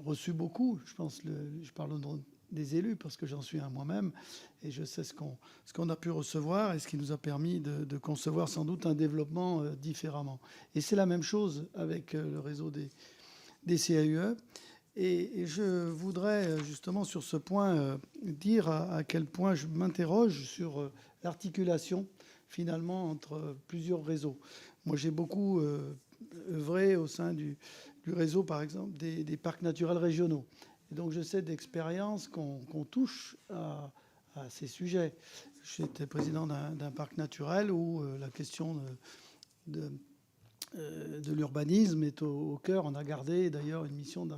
reçu beaucoup. Je pense, je parle des élus parce que j'en suis un moi-même et je sais ce qu'on a pu recevoir et ce qui nous a permis de concevoir sans doute un développement différemment. Et c'est la même chose avec le réseau des CAUE. Et je voudrais justement sur ce point dire à quel point je m'interroge sur l'articulation finalement entre plusieurs réseaux. Moi, j'ai beaucoup œuvré au sein du réseau, par exemple, des parcs naturels régionaux. Et donc, je sais d'expérience qu'on touche à ces sujets. J'étais président d'un parc naturel où la question de l'urbanisme est au cœur. On a gardé d'ailleurs une mission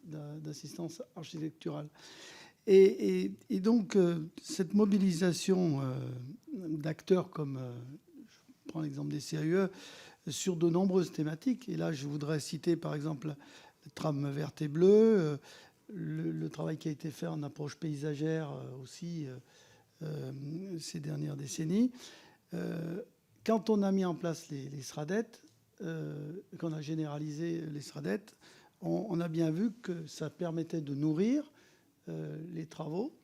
d'assistance architecturale. Et donc, cette mobilisation d'acteurs comme, je prends l'exemple des CAUE, sur de nombreuses thématiques. Et là, je voudrais citer par exemple le tram vert et bleu, le travail qui a été fait en approche paysagère aussi ces dernières décennies. Quand on a mis en place les SRADET, qu'on a généralisé les SRADET, on a bien vu que ça permettait de nourrir les travaux.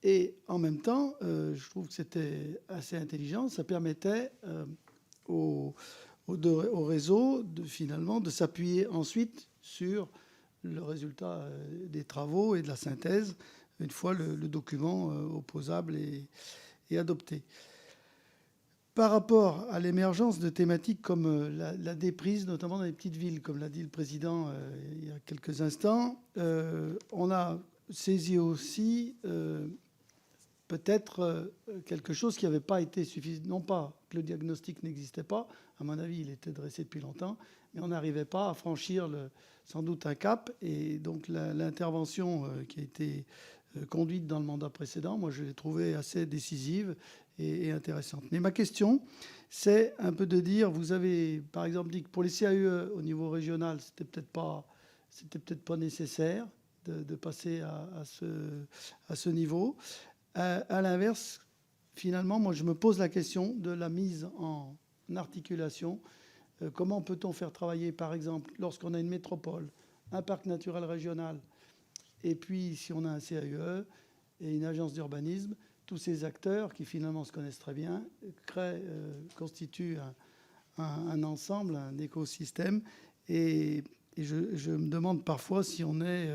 Et en même temps, je trouve que c'était assez intelligent, ça permettait au réseau finalement de s'appuyer ensuite sur le résultat des travaux et de la synthèse, une fois le document opposable et adopté. Par rapport à l'émergence de thématiques comme la déprise, notamment dans les petites villes, comme l'a dit le président il y a quelques instants, on a saisi aussi peut-être quelque chose qui n'avait pas été suffisant. Non pas que le diagnostic n'existait pas, à mon avis, il était dressé depuis longtemps, mais on n'arrivait pas à franchir sans doute un cap. Et donc l'intervention qui a été conduite dans le mandat précédent, moi je l'ai trouvée assez décisive et intéressante. Mais ma question, c'est un peu de dire, vous avez par exemple dit que pour les CAUE au niveau régional, c'était peut-être pas nécessaire de passer à ce niveau. À l'inverse, finalement, moi je me pose la question de la mise en articulation. Comment peut-on faire travailler, par exemple, lorsqu'on a une métropole, un parc naturel régional, et puis si on a un CAUE et une agence d'urbanisme, tous ces acteurs qui finalement se connaissent très bien constituent un ensemble, un écosystème. Et je me demande parfois si on est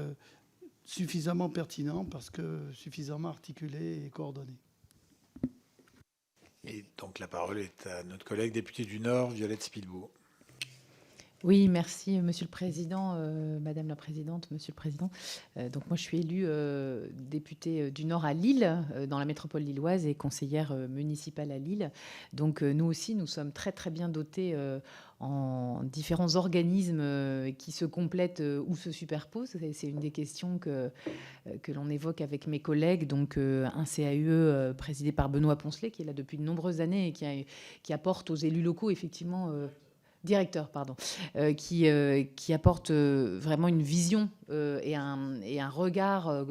suffisamment pertinent parce que suffisamment articulé et coordonné. Et donc la parole est à notre collègue députée du Nord, Violette Spilbourg. Oui, merci, Monsieur le Président, Madame la Présidente, Monsieur le Président. Donc moi, je suis élue députée du Nord à Lille, dans la métropole lilloise, et conseillère municipale à Lille. Donc nous aussi, nous sommes très très bien dotés en différents organismes qui se complètent ou se superposent. C'est une des questions que l'on évoque avec mes collègues. Donc un CAUE présidé par Benoît Poncelet, qui est là depuis de nombreuses années et qui apporte aux élus locaux effectivement... Directeur, pardon, qui apporte vraiment une vision et un regard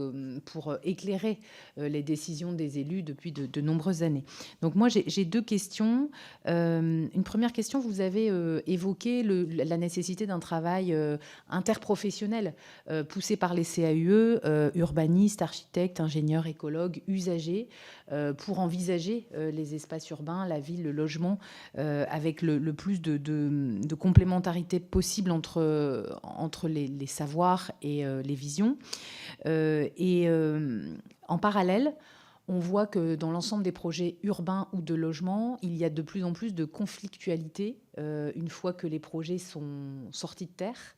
pour éclairer les décisions des élus depuis de nombreuses années. Donc moi, j'ai deux questions. Une première question, vous avez évoqué la nécessité d'un travail interprofessionnel poussé par les CAUE, urbanistes, architectes, ingénieurs, écologues, usagers, pour envisager les espaces urbains, la ville, le logement, avec le plus de complémentarité possible entre les savoirs et les visions. En parallèle, on voit que dans l'ensemble des projets urbains ou de logement, il y a de plus en plus de conflictualité une fois que les projets sont sortis de terre,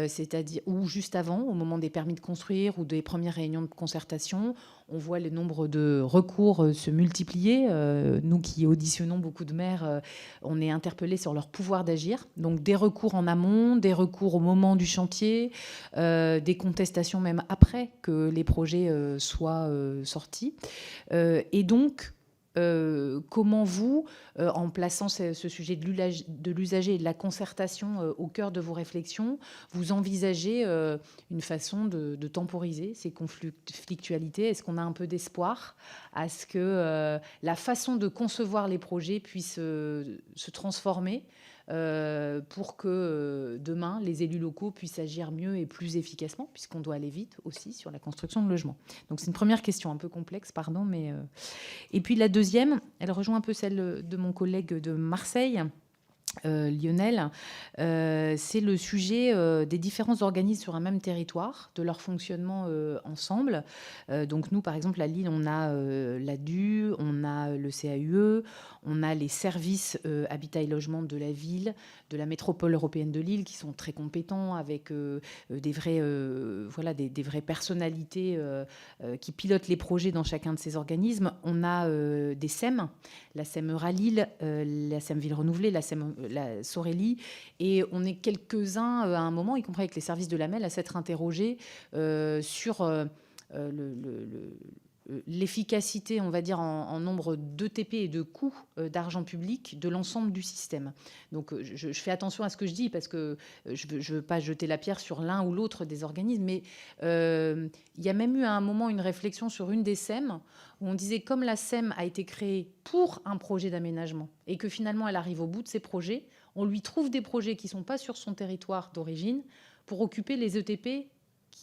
c'est-à-dire ou juste avant, au moment des permis de construire ou des premières réunions de concertation. On voit le nombre de recours se multiplier. Nous qui auditionnons beaucoup de maires, on est interpellés sur leur pouvoir d'agir. Donc des recours en amont, des recours au moment du chantier, des contestations même après que les projets soient sortis. Et donc, comment vous, en plaçant ce sujet de l'usager et de la concertation au cœur de vos réflexions, vous envisagez une façon de temporiser ces conflictualités? Est-ce qu'on a un peu d'espoir à ce que la façon de concevoir les projets puisse se transformer pour que demain, les élus locaux puissent agir mieux et plus efficacement, puisqu'on doit aller vite aussi sur la construction de logements? Donc c'est une première question un peu complexe, pardon, mais... Et puis la deuxième, elle rejoint un peu celle de mon collègue de Marseille, Lionel, c'est le sujet des différents organismes sur un même territoire, de leur fonctionnement ensemble. Donc nous, par exemple, à Lille, on a l'ADU, on a le CAUE, on a les services habitat et logement de la ville, de la métropole européenne de Lille, qui sont très compétents, avec des vraies personnalités qui pilotent les projets dans chacun de ces organismes. On a des SEM, la SEM Euralille, la SEM Ville Renouvelée, la SEM la Sorélie, et on est quelques-uns à un moment, y compris avec les services de la MEL, à s'être interrogés sur l'efficacité, on va dire, en nombre d'ETP et de coûts d'argent public de l'ensemble du système. Donc je fais attention à ce que je dis, parce que je ne veux pas jeter la pierre sur l'un ou l'autre des organismes, mais il y a même eu à un moment une réflexion sur une des SEM, où on disait, comme la SEM a été créée pour un projet d'aménagement, et que finalement elle arrive au bout de ses projets, on lui trouve des projets qui ne sont pas sur son territoire d'origine pour occuper les ETP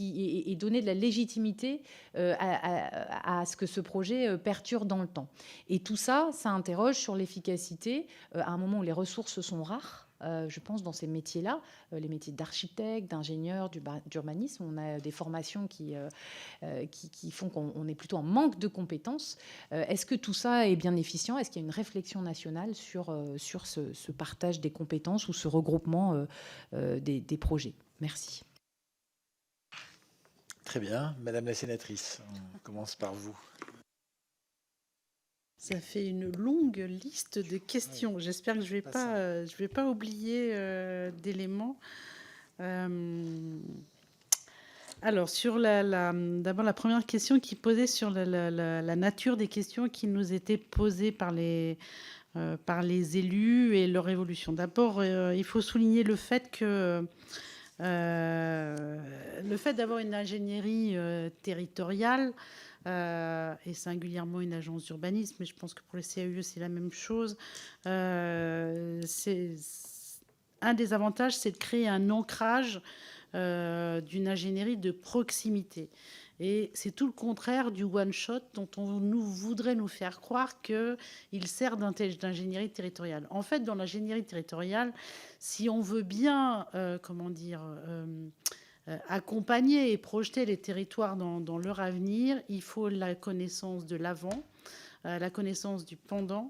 et donner de la légitimité à ce que ce projet perdure dans le temps. Et tout ça, ça interroge sur l'efficacité à un moment où les ressources sont rares. Je pense dans ces métiers-là, les métiers d'architecte, d'ingénieur, d'urbanisme, on a des formations qui font qu'on est plutôt en manque de compétences. Est-ce que tout ça est bien efficient? Est-ce qu'il y a une réflexion nationale sur ce partage des compétences ou ce regroupement des projets? Merci. Très bien. Madame la sénatrice, on commence par vous. Ça fait une longue liste de questions. J'espère que je vais pas oublier d'éléments. Alors, sur d'abord la première question qui posait sur la nature des questions qui nous étaient posées par les élus et leur évolution. D'abord, il faut souligner le fait que d'avoir une ingénierie territoriale et singulièrement une agence d'urbanisme, mais je pense que pour les CAUE c'est la même chose, c'est un des avantages, c'est de créer un ancrage d'une ingénierie de proximité. Et c'est tout le contraire du one-shot dont on voudrait nous faire croire qu'il sert d'ingénierie territoriale. En fait, dans l'ingénierie territoriale, si on veut bien, accompagner et projeter les territoires dans leur avenir, il faut la connaissance de l'avant, la connaissance du pendant,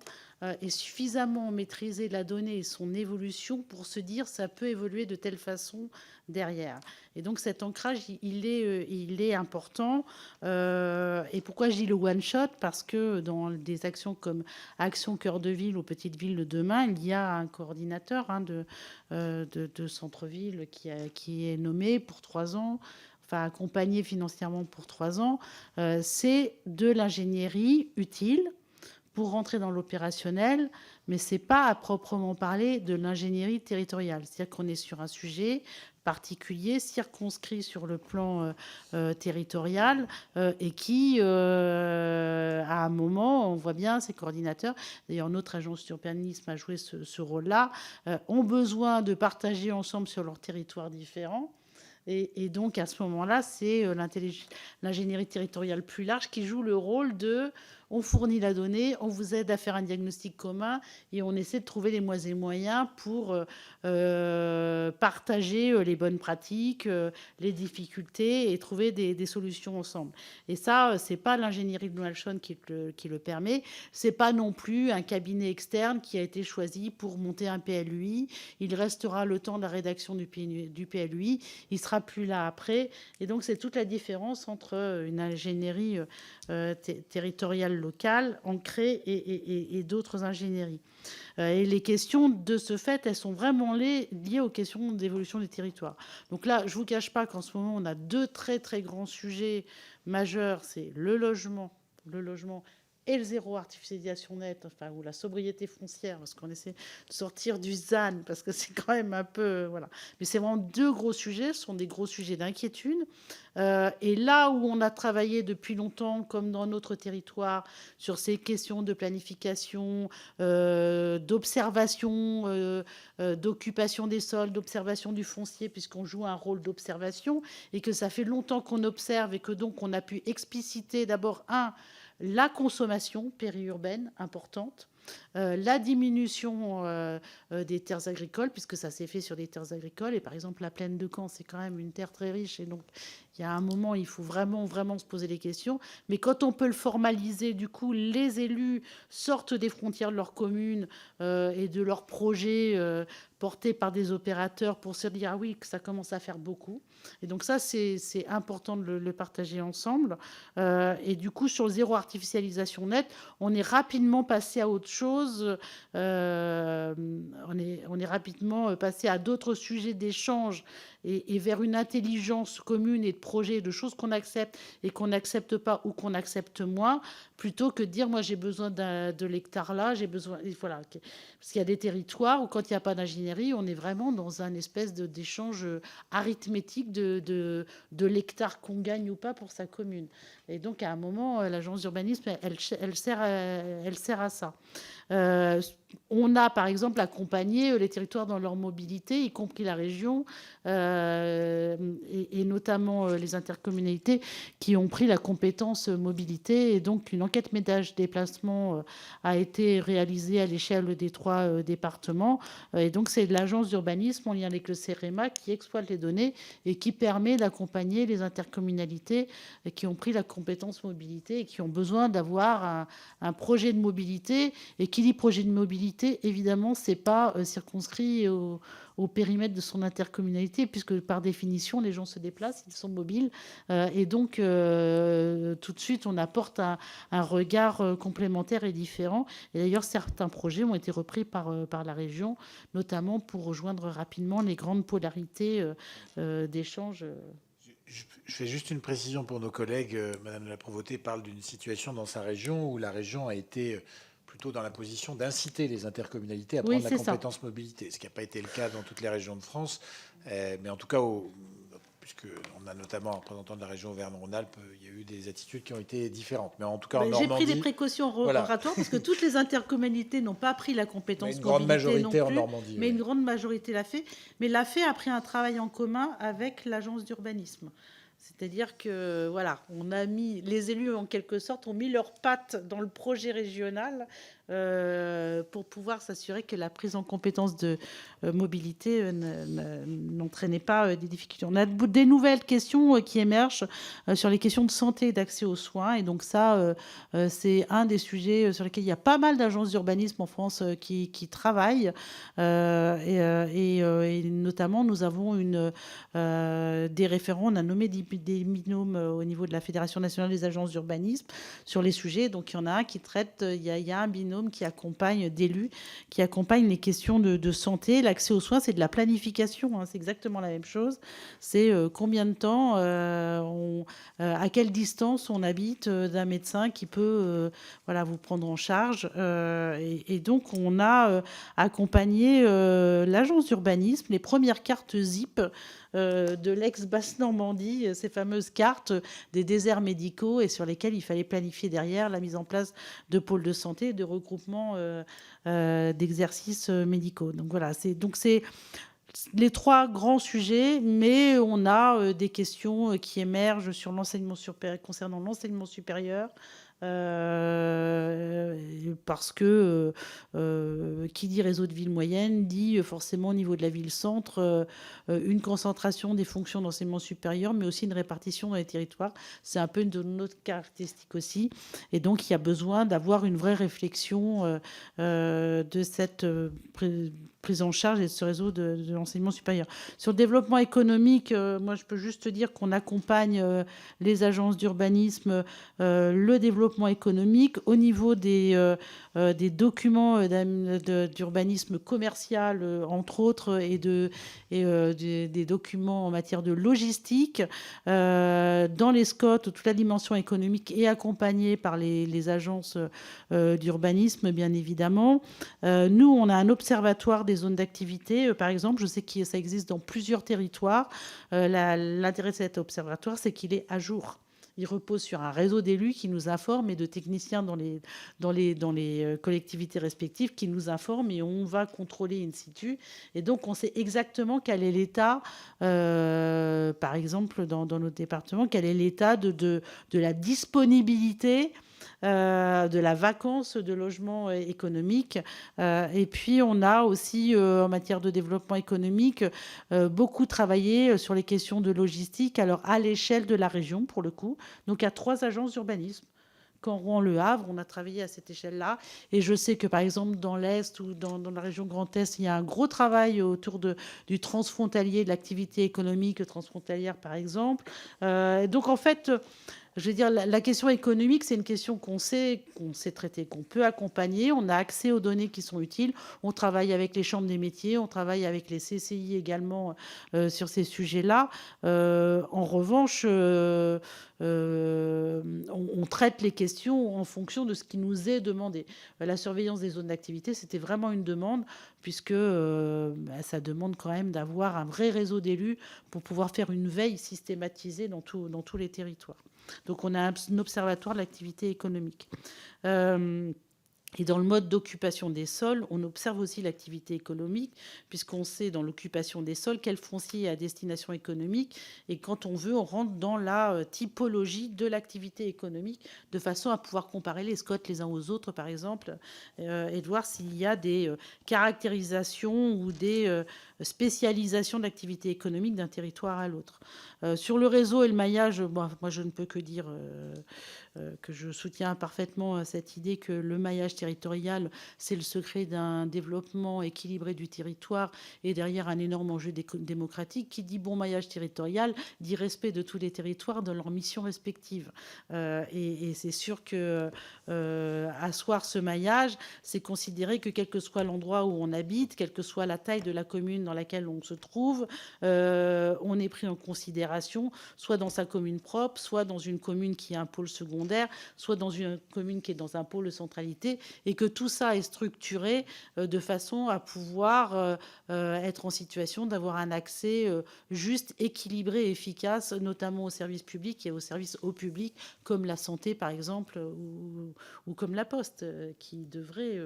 et suffisamment maîtriser la donnée et son évolution pour se dire ça peut évoluer de telle façon derrière. Et donc cet ancrage, il est important. Et pourquoi je dis le one shot? Parce que dans des actions comme Action Cœur de Ville ou Petites Villes de demain, il y a un coordinateur de centre-ville qui est nommé pour 3 ans, enfin accompagné financièrement pour 3 ans. C'est de l'ingénierie utile pour rentrer dans l'opérationnel, mais ce n'est pas à proprement parler de l'ingénierie territoriale. C'est-à-dire qu'on est sur un sujet particulier, circonscrit sur le plan territorial, et qui, à un moment, on voit bien, ces coordinateurs, d'ailleurs notre agence d'urbanisme a joué ce rôle-là, ont besoin de partager ensemble sur leurs territoires différents. Et donc, à ce moment-là, c'est l'ingénierie territoriale plus large qui joue le rôle de... on fournit la donnée, on vous aide à faire un diagnostic commun et on essaie de trouver les moyens pour partager les bonnes pratiques, les difficultés et trouver des solutions ensemble. Et ça, c'est pas l'ingénierie de Noalchon qui le permet. C'est pas non plus un cabinet externe qui a été choisi pour monter un PLUI. Il restera le temps de la rédaction du PLUI. Il sera plus là après. Et donc, c'est toute la différence entre une ingénierie territoriale locale ancrée et d'autres ingénieries. Et les questions de ce fait, elles sont vraiment liées aux questions d'évolution des territoires. Donc là, je ne vous cache pas qu'en ce moment, on a 2 très très grands sujets majeurs, c'est le logement et le zéro artificialisation nette, enfin, ou la sobriété foncière, parce qu'on essaie de sortir du ZAN, parce que c'est quand même un peu... Voilà. Mais c'est vraiment 2 gros sujets, ce sont des gros sujets d'inquiétude. Et là où on a travaillé depuis longtemps, comme dans notre territoire, sur ces questions de planification, d'observation, d'occupation des sols, d'observation du foncier, puisqu'on joue un rôle d'observation, et que ça fait longtemps qu'on observe, et que donc on a pu expliciter d'abord, la consommation périurbaine importante, la diminution des terres agricoles, puisque ça s'est fait sur des terres agricoles. Et par exemple, la plaine de Caen, c'est quand même une terre très riche. Et donc, il y a un moment, il faut vraiment, vraiment se poser les questions. Mais quand on peut le formaliser, du coup, les élus sortent des frontières de leur commune et de leurs projets portés par des opérateurs pour se dire, ah oui, que ça commence à faire beaucoup. Et donc ça, c'est important de le partager ensemble. Et du coup, sur le zéro artificialisation nette, on est rapidement passé à autre chose. On est rapidement passé à d'autres sujets d'échange et vers une intelligence commune et de projets, de choses qu'on accepte et qu'on n'accepte pas ou qu'on accepte moins, plutôt que de dire, moi, j'ai besoin de l'hectare là, j'ai besoin... Voilà. Parce qu'il y a des territoires où, quand il n'y a pas d'ingénierie, on est vraiment dans un espèce d'échange arithmétique de l'hectare qu'on gagne ou pas pour sa commune. Et donc, à un moment, l'agence d'urbanisme, elle sert à ça. On a, par exemple, accompagné les territoires dans leur mobilité, y compris la région, et notamment les intercommunalités qui ont pris la compétence mobilité. Et donc, une enquête ménage-déplacement a été réalisée à l'échelle des 3 départements. Et donc, c'est l'agence d'urbanisme, en lien avec le CEREMA, qui exploite les données et qui permet d'accompagner les intercommunalités qui ont pris la compétence mobilité et qui ont besoin d'avoir un projet de mobilité. Et qui dit projet de mobilité, évidemment, c'est pas circonscrit au périmètre de son intercommunalité, puisque par définition, les gens se déplacent, ils sont mobiles. Et donc, tout de suite, on apporte un regard complémentaire et différent. Et d'ailleurs, certains projets ont été repris par la région, notamment pour rejoindre rapidement les grandes polarités d'échange. Je fais juste une précision pour nos collègues. Madame de la Provôté parle d'une situation dans sa région où la région a été plutôt dans la position d'inciter les intercommunalités à prendre la compétence mobilité, ce qui n'a pas été le cas dans toutes les régions de France. Mais en tout cas, puisqu'on a notamment un représentant de la région Auvergne-Rhône-Alpes, il y a eu des attitudes qui ont été différentes. Mais en tout cas, en Normandie... J'ai pris des précautions oratoires parce que toutes les intercommunalités n'ont pas pris la compétence mobilité. Une grande majorité en Normandie. Mais une grande majorité l'a fait. Mais l'a fait après un travail en commun avec l'agence d'urbanisme. C'est-à-dire que, voilà, on a mis... Les élus, en quelque sorte, ont mis leurs pattes dans le projet régional pour pouvoir s'assurer que la prise en compétence de mobilité n'entraînait pas des difficultés. On a des nouvelles questions qui émergent sur les questions de santé et d'accès aux soins. Et donc ça, c'est un des sujets sur lesquels il y a pas mal d'agences d'urbanisme en France qui travaillent. Et notamment, nous avons des référents. On a nommé des binômes au niveau de la Fédération nationale des agences d'urbanisme sur les sujets. Donc, il y en a un qui traite... Il y a un binôme qui accompagne d'élus, qui accompagne les questions de santé. L'accès aux soins, c'est de la planification, hein, c'est exactement la même chose. C'est combien de temps, à quelle distance on habite d'un médecin qui peut vous prendre en charge. Et donc, on a accompagné l'agence d'urbanisme, les premières cartes ZIP de l'ex-Basse-Normandie, ces fameuses cartes des déserts médicaux et sur lesquelles il fallait planifier derrière la mise en place de pôles de santé et de regroupements d'exercices médicaux. Donc voilà, c'est les 3 grands sujets, mais on a des questions qui émergent sur l'enseignement supérieur, concernant l'enseignement supérieur, parce que qui dit réseau de ville moyenne dit forcément au niveau de la ville-centre une concentration des fonctions d'enseignement supérieur, mais aussi une répartition dans les territoires. C'est un peu une de notre caractéristique aussi. Et donc, il y a besoin d'avoir une vraie réflexion de cette prise en charge et de ce réseau de l'enseignement supérieur. Sur le développement économique, moi, je peux juste dire qu'on accompagne les agences d'urbanisme, le développement économique au niveau des documents d'urbanisme commercial, entre autres, et des documents en matière de logistique. Dans les SCOT, toute la dimension économique est accompagnée par les agences d'urbanisme, bien évidemment. Nous, on a un observatoire des zones d'activité, par exemple. Je sais que ça existe dans plusieurs territoires. L'intérêt de cet observatoire, c'est qu'il est à jour. Il repose sur un réseau d'élus qui nous informent et de techniciens dans les collectivités respectives qui nous informent, et on va contrôler in situ. Et donc, on sait exactement quel est l'état, par exemple, dans notre département, quel est l'état de la disponibilité, de la vacance de logements économiques. Et puis, on a aussi, en matière de développement économique, beaucoup travaillé sur les questions de logistique, alors à l'échelle de la région, pour le coup. Donc, il y a 3 agences d'urbanisme. Caen, Rouen, Le Havre, on a travaillé à cette échelle-là. Et je sais que, par exemple, dans l'Est ou dans la région Grand Est, il y a un gros travail autour du transfrontalier, de l'activité économique transfrontalière, par exemple. Donc, en fait, je veux dire, la question économique, c'est une question qu'on sait traiter, qu'on peut accompagner. On a accès aux données qui sont utiles. On travaille avec les chambres des métiers, on travaille avec les CCI également sur ces sujets-là. En revanche, on traite les questions en fonction de ce qui nous est demandé. La surveillance des zones d'activité, c'était vraiment une demande, puisque ça demande quand même d'avoir un vrai réseau d'élus pour pouvoir faire une veille systématisée dans tous les territoires. Donc, on a un observatoire de l'activité économique. Et dans le mode d'occupation des sols, on observe aussi l'activité économique, puisqu'on sait dans l'occupation des sols quel foncier est à destination économique. Et quand on veut, on rentre dans la typologie de l'activité économique, de façon à pouvoir comparer les SCOT les uns aux autres, par exemple, et de voir s'il y a des caractérisations ou des spécialisations de l'activité économique d'un territoire à l'autre. Sur le réseau et le maillage, moi, je ne peux que dire que je soutiens parfaitement cette idée que le maillage territorial, c'est le secret d'un développement équilibré du territoire, et derrière un énorme enjeu démocratique. Qui dit bon maillage territorial dit respect de tous les territoires dans leurs missions respectives. Et c'est sûr que asseoir ce maillage, c'est considérer que quel que soit l'endroit où on habite, quelle que soit la taille de la commune dans laquelle on se trouve, on est pris en considération, soit dans sa commune propre, soit dans une commune qui a un pôle secondaire, soit dans une commune qui est dans un pôle de centralité, et que tout ça est structuré de façon à pouvoir être en situation d'avoir un accès juste, équilibré et efficace, notamment aux services publics et aux services au public, comme la santé par exemple, ou comme la Poste, qui devrait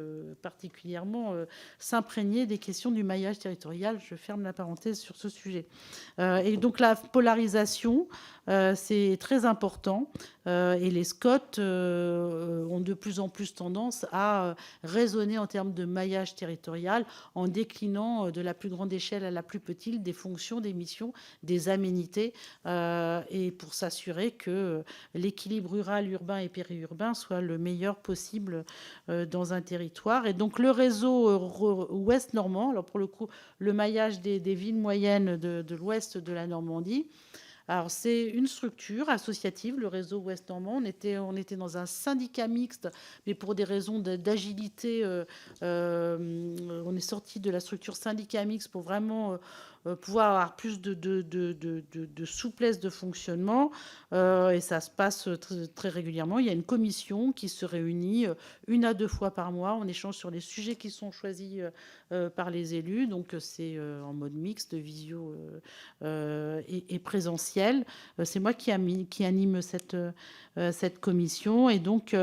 particulièrement s'imprégner des questions du maillage territorial. Je ferme la parenthèse sur ce sujet. Et donc la polarisation, c'est très important, et les SCOT ont de plus en plus tendance à raisonner en termes de maillage territorial, en déclinant de la plus grande échelle à la plus petite des fonctions, des missions, des aménités, et pour s'assurer que l'équilibre rural, urbain et périurbain soit le meilleur possible dans un territoire. Et donc le réseau ouest normand, alors pour le coup le maillage des villes moyennes de l'ouest de la Normandie, alors, c'est une structure associative, le réseau Ouest Normand. On était dans un syndicat mixte, mais pour des raisons d'agilité, on est sorti de la structure syndicat mixte pour vraiment pouvoir avoir plus de souplesse de fonctionnement. Et ça se passe très régulièrement. Il y a une commission qui se réunit 1 à 2 fois par mois. On échange sur les sujets qui sont choisis par les élus. Donc, c'est en mode mixte, visio et présentiel. C'est moi qui anime cette commission. Et donc,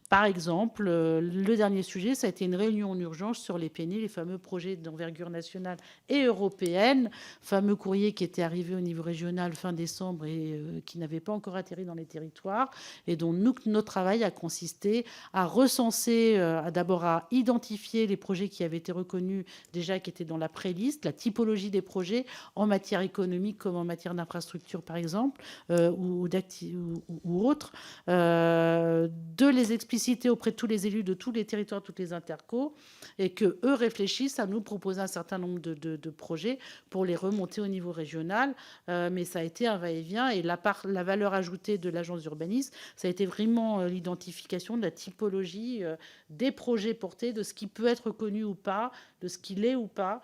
Par exemple, le dernier sujet, ça a été une réunion en urgence sur les PNI, les fameux projets d'envergure nationale et européenne, fameux courrier qui était arrivé au niveau régional fin décembre et qui n'avait pas encore atterri dans les territoires, et dont notre travail a consisté à recenser, d'abord à identifier les projets qui avaient été reconnus déjà, qui étaient dans la pré-liste, la typologie des projets en matière économique comme en matière d'infrastructure par exemple, ou autres, de les expliciter auprès de tous les élus de tous les territoires, toutes les intercos, et que eux réfléchissent à nous proposer un certain nombre de projets pour les remonter au niveau régional. Mais ça a été un va-et-vient, et la valeur ajoutée de l'agence d'urbanisme, ça a été vraiment l'identification de la typologie des projets portés, de ce qui peut être connu ou pas, de ce qu'il est ou pas.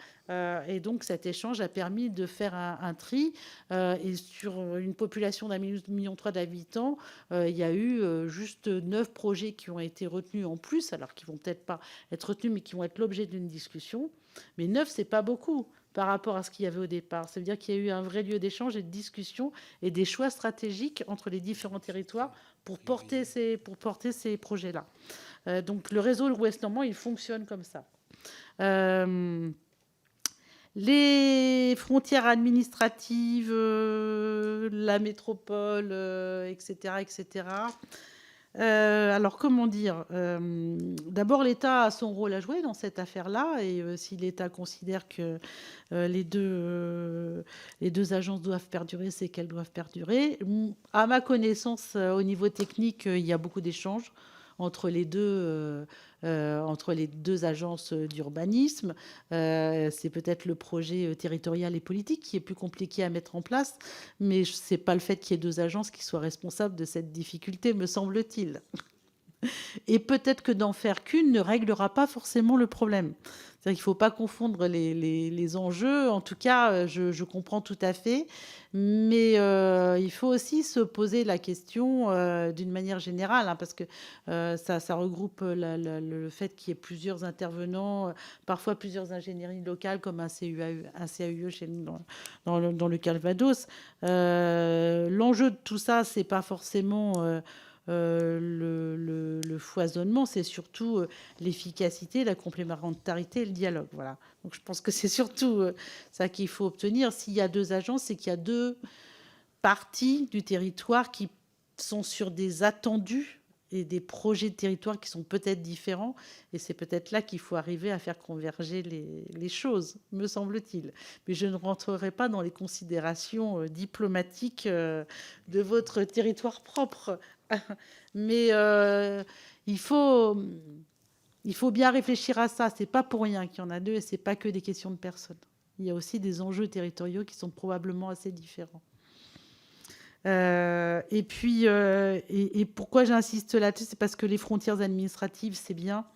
Et donc cet échange a permis de faire un tri. Et sur une population d'1,3 million d'habitants, il y a eu juste 9 projets qui ont été retenus en plus, alors qu'ils vont peut-être pas être retenus, mais qui vont être l'objet d'une discussion. Mais 9, c'est pas beaucoup par rapport à ce qu'il y avait au départ. Ça veut dire qu'il y a eu un vrai lieu d'échange et de discussion et des choix stratégiques entre les différents territoires pour porter ces projets-là. Donc le réseau Ouest Normand, il fonctionne comme ça. Les frontières administratives, la métropole, etc., etc. Alors, comment dire, d'abord, l'État a son rôle à jouer dans cette affaire-là, et si l'État considère que les deux agences doivent perdurer, c'est qu'elles doivent perdurer. À ma connaissance, au niveau technique, il y a beaucoup d'échanges entre les deux agences d'urbanisme. C'est peut-être le projet territorial et politique qui est plus compliqué à mettre en place, mais ce n'est pas le fait qu'il y ait 2 agences qui soient responsables de cette difficulté, me semble-t-il. Et peut-être que d'en faire qu'une ne réglera pas forcément le problème. C'est-à-dire qu'il ne faut pas confondre les enjeux. En tout cas, je comprends tout à fait. Mais il faut aussi se poser la question d'une manière générale, hein, parce que ça regroupe le fait qu'il y ait plusieurs intervenants, parfois plusieurs ingénieries locales, comme un CAUE chez nous dans le Calvados. L'enjeu de tout ça, ce n'est pas forcément... le foisonnement, c'est surtout l'efficacité, la complémentarité et le dialogue. Voilà. Donc je pense que c'est surtout ça qu'il faut obtenir. S'il y a 2 agences, c'est qu'il y a 2 parties du territoire qui sont sur des attendus et des projets de territoire qui sont peut-être différents. Et c'est peut-être là qu'il faut arriver à faire converger les choses, me semble-t-il. Mais je ne rentrerai pas dans les considérations diplomatiques de votre territoire propre. Mais il faut bien réfléchir à ça. C'est pas pour rien qu'il y en a 2, et c'est pas que des questions de personnes. Il y a aussi des enjeux territoriaux qui sont probablement assez différents. Et puis, pourquoi j'insiste là-dessus, c'est parce que les frontières administratives, c'est bien,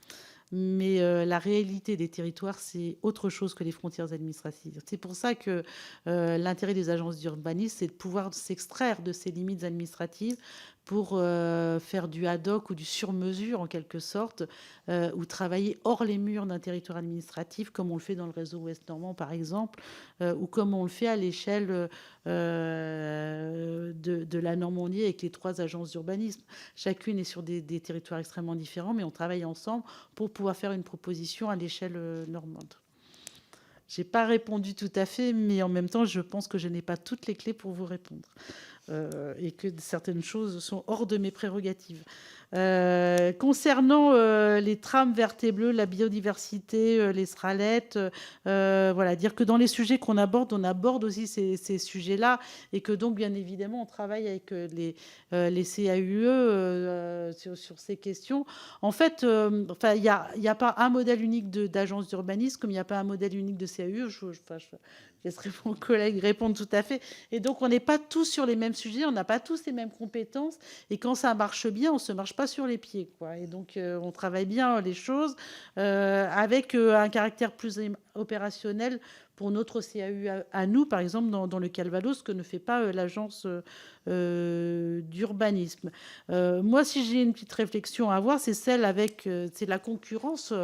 mais la réalité des territoires, c'est autre chose que les frontières administratives. C'est pour ça que l'intérêt des agences d'urbanisme, c'est de pouvoir s'extraire de ces limites administratives pour faire du ad hoc ou du sur-mesure, en quelque sorte, ou travailler hors les murs d'un territoire administratif, comme on le fait dans le réseau Ouest Normand, par exemple, ou comme on le fait à l'échelle de la Normandie avec les 3 agences d'urbanisme. Chacune est sur des territoires extrêmement différents, mais on travaille ensemble pour pouvoir faire une proposition à l'échelle normande. Je n'ai pas répondu tout à fait, mais en même temps, je pense que je n'ai pas toutes les clés pour vous répondre. Et que certaines choses sont hors de mes prérogatives. Concernant les trams vertes et bleues, la biodiversité, les SRALET, voilà, dire que dans les sujets qu'on aborde, on aborde aussi ces sujets-là, et que donc, bien évidemment, on travaille avec les CAUE sur ces questions. En fait, il n'y a pas un modèle unique d'agence d'urbanisme, comme il n'y a pas un modèle unique de CAUE. Je laisserai mon collègue répondre tout à fait. Et donc, on n'est pas tous sur les mêmes sujets, on n'a pas tous les mêmes compétences. Et quand ça marche bien, on ne se marche pas sur les pieds, quoi. Et donc, on travaille bien les choses avec un caractère plus opérationnel pour notre CAU à nous, par exemple, dans le Calvados, ce que ne fait pas l'agence d'urbanisme. Moi, si j'ai une petite réflexion à avoir, c'est celle avec c'est la concurrence,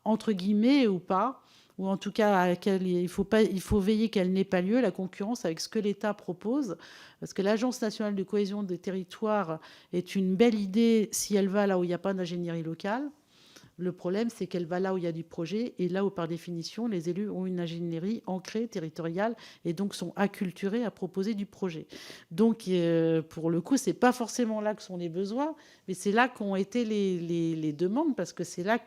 entre guillemets, ou pas, ou en tout cas à laquelle il faut veiller qu'elle n'ait pas lieu, la concurrence avec ce que l'État propose, parce que l'Agence nationale de cohésion des territoires est une belle idée si elle va là où il n'y a pas d'ingénierie locale. Le problème, c'est qu'elle va là où il y a du projet et là où, par définition, les élus ont une ingénierie ancrée, territoriale, et donc sont acculturés à proposer du projet. Donc, pour le coup, c'est pas forcément là que sont les besoins, mais c'est là qu'ont été les demandes, parce que c'est là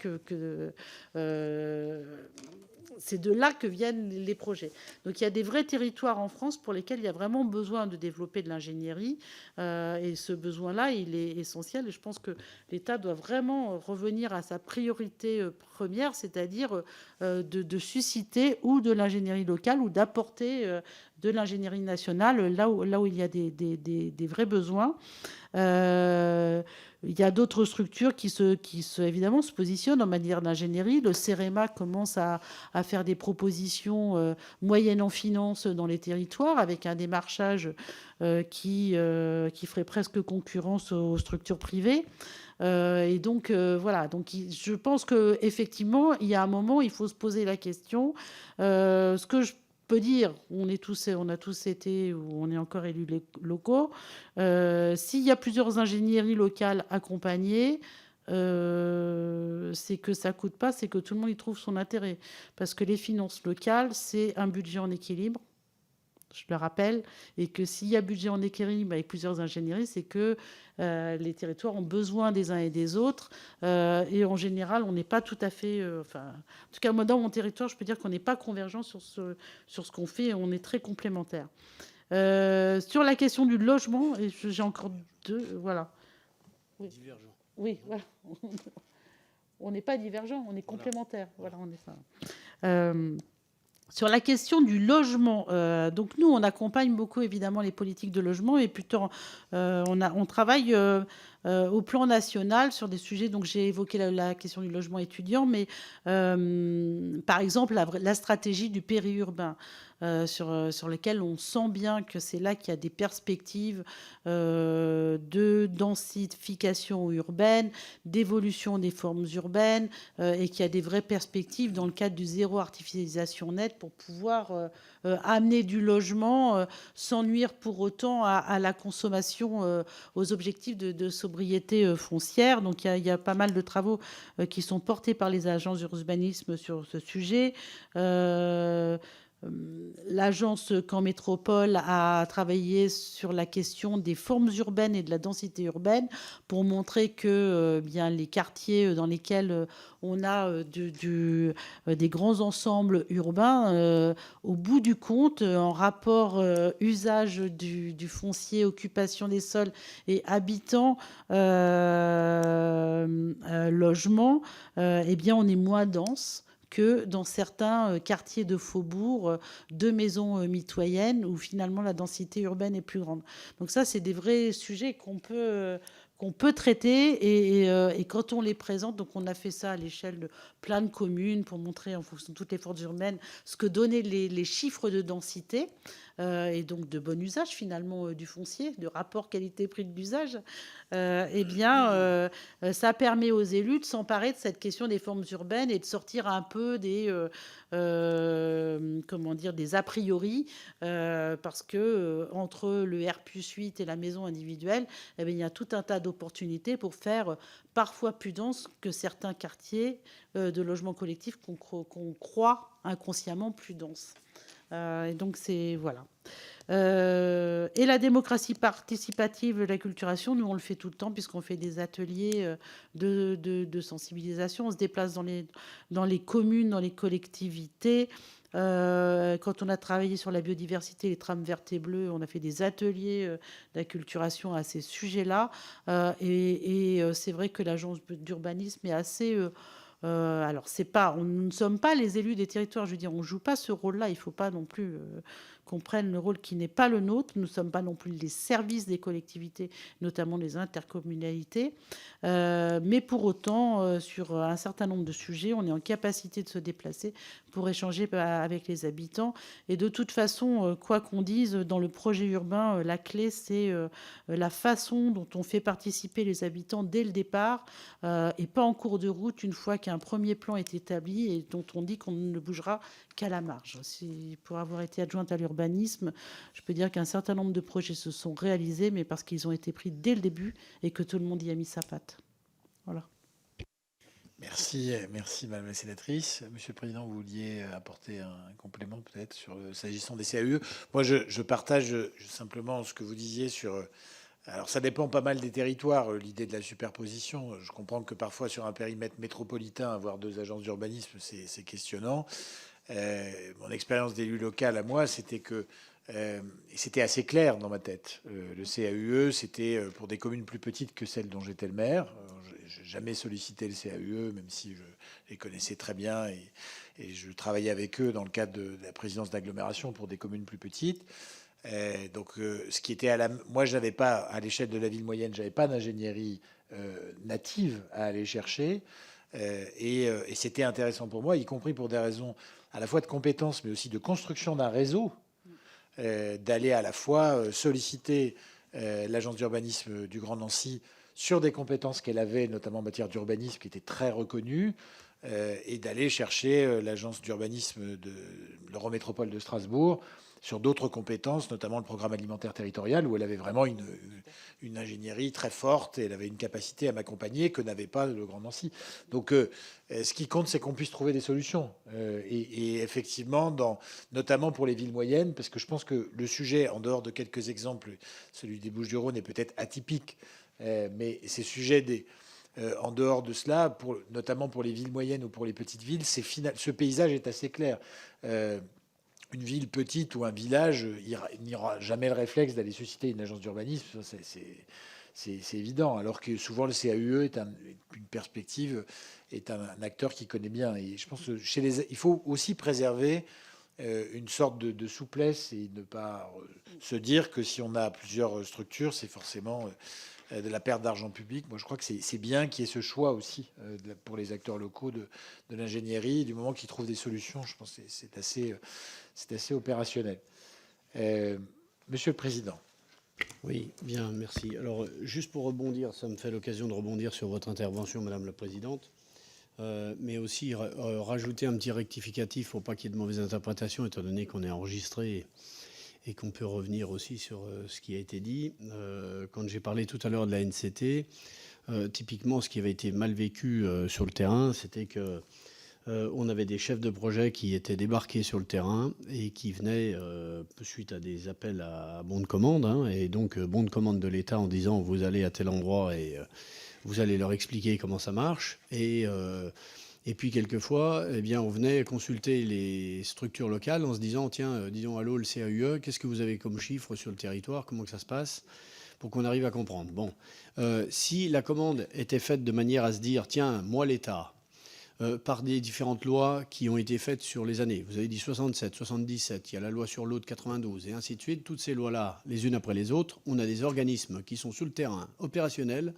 c'est de là que viennent les projets. Donc il y a des vrais territoires en France pour lesquels il y a vraiment besoin de développer de l'ingénierie. Et ce besoin-là, il est essentiel. Et je pense que l'État doit vraiment revenir à sa priorité première, c'est-à-dire de susciter ou de l'ingénierie locale ou d'apporter de l'ingénierie nationale là où il y a des vrais besoins. Il y a d'autres structures qui évidemment se positionnent en matière d'ingénierie. Le CEREMA commence à faire des propositions moyennes en finance dans les territoires avec un démarchage qui ferait presque concurrence aux structures privées. Et donc voilà. Donc je pense que effectivement, il y a un moment, il faut se poser la question. Ce que je peut dire, on a tous été ou on est encore élus locaux. S'il y a plusieurs ingénieries locales accompagnées, c'est que ça coûte pas, c'est que tout le monde y trouve son intérêt. Parce que les finances locales, c'est un budget en équilibre, je le rappelle, et que s'il y a budget en équilibre avec plusieurs ingénieries, c'est que les territoires ont besoin des uns et des autres. Et en général, on n'est pas tout à fait... en tout cas, moi, dans mon territoire, je peux dire qu'on n'est pas convergent sur ce qu'on fait. On est très complémentaires. Sur la question du logement, et j'ai encore deux... Voilà. Oui. Divergent. Oui, voilà. On n'est pas divergents, on est complémentaires. Voilà, on est ça. Sur la question du logement, donc nous, on accompagne beaucoup évidemment les politiques de logement et plutôt on travaille au plan national sur des sujets. Donc j'ai évoqué la question du logement étudiant, mais par exemple la stratégie du périurbain sur lequel on sent bien que c'est là qu'il y a des perspectives de densification urbaine, d'évolution des formes urbaines et qu'il y a des vraies perspectives dans le cadre du zéro artificialisation nette pour pouvoir amener du logement sans nuire pour autant à la consommation, aux objectifs de sobriété foncière. Donc il y a pas mal de travaux qui sont portés par les agences d'urbanisme sur ce sujet. L'agence Caen Métropole a travaillé sur la question des formes urbaines et de la densité urbaine pour montrer que bien les quartiers dans lesquels on a des grands ensembles urbains, au bout du compte, en rapport usage du foncier, occupation des sols et habitants, logement, eh bien on est moins dense que dans certains quartiers de faubourg, de maisons mitoyennes, où finalement la densité urbaine est plus grande. Donc ça, c'est des vrais sujets qu'on peut traiter et quand on les présente, donc on a fait ça à l'échelle de plein de communes pour montrer en fonction de toutes les forces urbaines ce que donnaient les chiffres de densité et donc de bon usage finalement du foncier, de rapport qualité-prix de l'usage, eh bien ça permet aux élus de s'emparer de cette question des formes urbaines et de sortir un peu des des a priori parce que entre le R+8 et la maison individuelle, eh bien, il y a tout un tas d'opportunités pour faire parfois plus dense que certains quartiers de logement collectif qu'on croit inconsciemment plus denses. Et donc c'est voilà. Et la démocratie participative, l'acculturation, nous on le fait tout le temps puisqu'on fait des ateliers de sensibilisation. On se déplace dans les communes, dans les collectivités. Quand on a travaillé sur la biodiversité, les trames vertes et bleues, on a fait des ateliers d'acculturation à ces sujets-là. Et c'est vrai que l'agence d'urbanisme est assez... alors, nous ne sommes pas les élus des territoires. Je veux dire, on ne joue pas ce rôle-là. Il ne faut pas non plus comprennent le rôle qui n'est pas le nôtre. Nous ne sommes pas non plus les services des collectivités, notamment les intercommunalités. Mais pour autant, sur un certain nombre de sujets, on est en capacité de se déplacer pour échanger avec les habitants. Et de toute façon, quoi qu'on dise, dans le projet urbain, la clé, c'est la façon dont on fait participer les habitants dès le départ et pas en cours de route, une fois qu'un premier plan est établi et dont on dit qu'on ne bougera qu'à la marge. Pour avoir été adjointe à l'urbanisme, je peux dire qu'un certain nombre de projets se sont réalisés, mais parce qu'ils ont été pris dès le début et que tout le monde y a mis sa patte. Voilà. Merci, Madame la sénatrice. Monsieur le Président, vous vouliez apporter un complément peut-être s'agissant des CAUE. Moi, je partage simplement ce que vous disiez sur... Alors, ça dépend pas mal des territoires, l'idée de la superposition. Je comprends que parfois, sur un périmètre métropolitain, avoir 2 agences d'urbanisme, c'est questionnant. Mon expérience d'élu local à moi, c'était que c'était assez clair dans ma tête. Le CAUE, c'était pour des communes plus petites que celles dont j'étais le maire. Je n'ai jamais sollicité le CAUE, même si je les connaissais très bien et je travaillais avec eux dans le cadre de la présidence d'agglomération pour des communes plus petites. Donc, ce qui était moi, je n'avais pas, à l'échelle de la ville moyenne, j'avais pas d'ingénierie native à aller chercher. Et c'était intéressant pour moi, y compris pour des raisons à la fois de compétences, mais aussi de construction d'un réseau, d'aller à la fois solliciter l'agence d'urbanisme du Grand Nancy sur des compétences qu'elle avait, notamment en matière d'urbanisme, qui étaient très reconnues, et d'aller chercher l'agence d'urbanisme de l'Eurométropole de Strasbourg sur d'autres compétences, notamment le programme alimentaire territorial, où elle avait vraiment une ingénierie très forte et elle avait une capacité à m'accompagner que n'avait pas le Grand Nancy. Donc, ce qui compte, c'est qu'on puisse trouver des solutions. Et effectivement, notamment pour les villes moyennes, parce que je pense que le sujet, en dehors de quelques exemples, celui des Bouches-du-Rhône est peut-être atypique, mais ces sujets en dehors de cela, notamment pour les villes moyennes ou pour les petites villes, ce paysage est assez clair. Une ville petite ou un village, il n'y aura jamais le réflexe d'aller susciter une agence d'urbanisme, c'est évident. Alors que souvent le CAUE est une perspective, est un acteur qui connaît bien. Et je pense que il faut aussi préserver une sorte de souplesse et ne pas se dire que si on a plusieurs structures, c'est forcément de la perte d'argent public. Moi, je crois que c'est bien qu'il y ait ce choix aussi pour les acteurs locaux de l'ingénierie. Du moment qu'ils trouvent des solutions, je pense que c'est assez opérationnel. Monsieur le Président. Oui, bien, merci. Alors, juste pour rebondir, ça me fait l'occasion de rebondir sur votre intervention, Madame la Présidente, mais aussi rajouter un petit rectificatif pour pas qu'il y ait de mauvaises interprétations, étant donné qu'on est enregistré et qu'on peut revenir aussi sur ce qui a été dit. Quand j'ai parlé tout à l'heure de la NCT, typiquement, ce qui avait été mal vécu sur le terrain, c'était que on avait des chefs de projet qui étaient débarqués sur le terrain et qui venaient suite à des appels à bon de commande, et donc bon de commande de l'État en disant vous allez à tel endroit et vous allez leur expliquer comment ça marche. Et puis quelquefois, eh bien, on venait consulter les structures locales en se disant tiens, disons allô le CAUE, qu'est-ce que vous avez comme chiffre sur le territoire, comment que ça se passe, pour qu'on arrive à comprendre. Bon, si la commande était faite de manière à se dire tiens, moi l'État, par des différentes lois qui ont été faites sur les années. Vous avez dit 67, 77, il y a la loi sur l'eau de 92 et ainsi de suite. Toutes ces lois-là, les unes après les autres, on a des organismes qui sont sur le terrain opérationnels.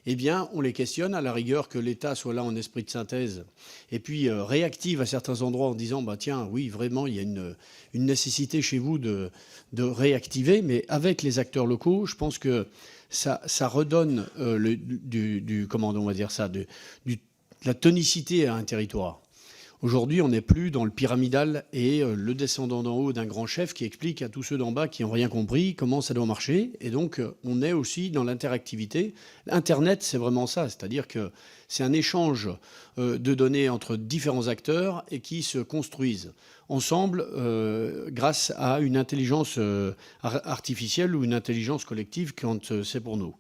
Eh bien, on les questionne, à la rigueur que l'État soit là en esprit de synthèse et puis réactive à certains endroits en disant bah, tiens, oui, vraiment, il y a une nécessité chez vous de réactiver, mais avec les acteurs locaux, je pense que ça redonne comment on va dire ça, la tonicité à un territoire. Aujourd'hui, on n'est plus dans le pyramidal et le descendant d'en haut d'un grand chef qui explique à tous ceux d'en bas qui n'ont rien compris comment ça doit marcher. Et donc, on est aussi dans l'interactivité. Internet, c'est vraiment ça. C'est-à-dire que c'est un échange de données entre différents acteurs et qui se construisent ensemble grâce à une intelligence artificielle ou une intelligence collective quand c'est pour nous.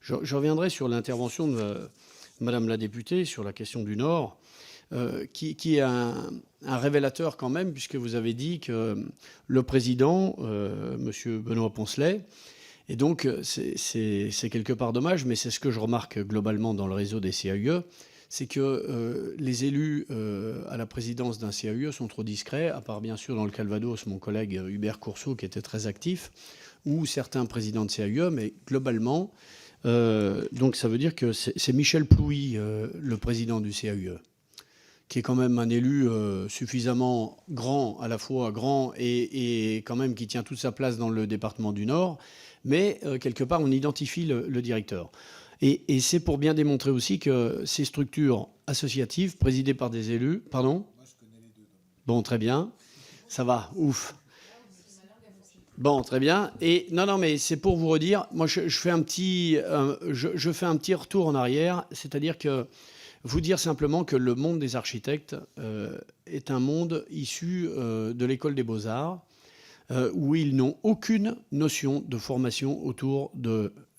Je reviendrai sur l'intervention de Madame la députée sur la question du Nord. Qui est un révélateur quand même, puisque vous avez dit que le président, M. Benoît Poncelet, et donc c'est quelque part dommage, mais c'est ce que je remarque globalement dans le réseau des CAUE, c'est que les élus à la présidence d'un CAUE sont trop discrets, à part bien sûr dans le Calvados, mon collègue Hubert Courceau qui était très actif, ou certains présidents de CAUE, mais globalement, donc ça veut dire que c'est Michel Plouy, le président du CAUE, qui est quand même un élu suffisamment grand, à la fois grand et quand même qui tient toute sa place dans le département du Nord, mais quelque part on identifie le directeur. Et c'est pour bien démontrer aussi que ces structures associatives présidées par des élus... Pardon ? Moi, je connais les deux. Bon, très bien. Ça va, ouf. Bon, très bien. Et non, mais c'est pour vous redire, moi, je fais un petit retour en arrière, c'est-à-dire que vous dire simplement que le monde des architectes est un monde issu de l'école des beaux-arts, où ils n'ont aucune notion de formation autour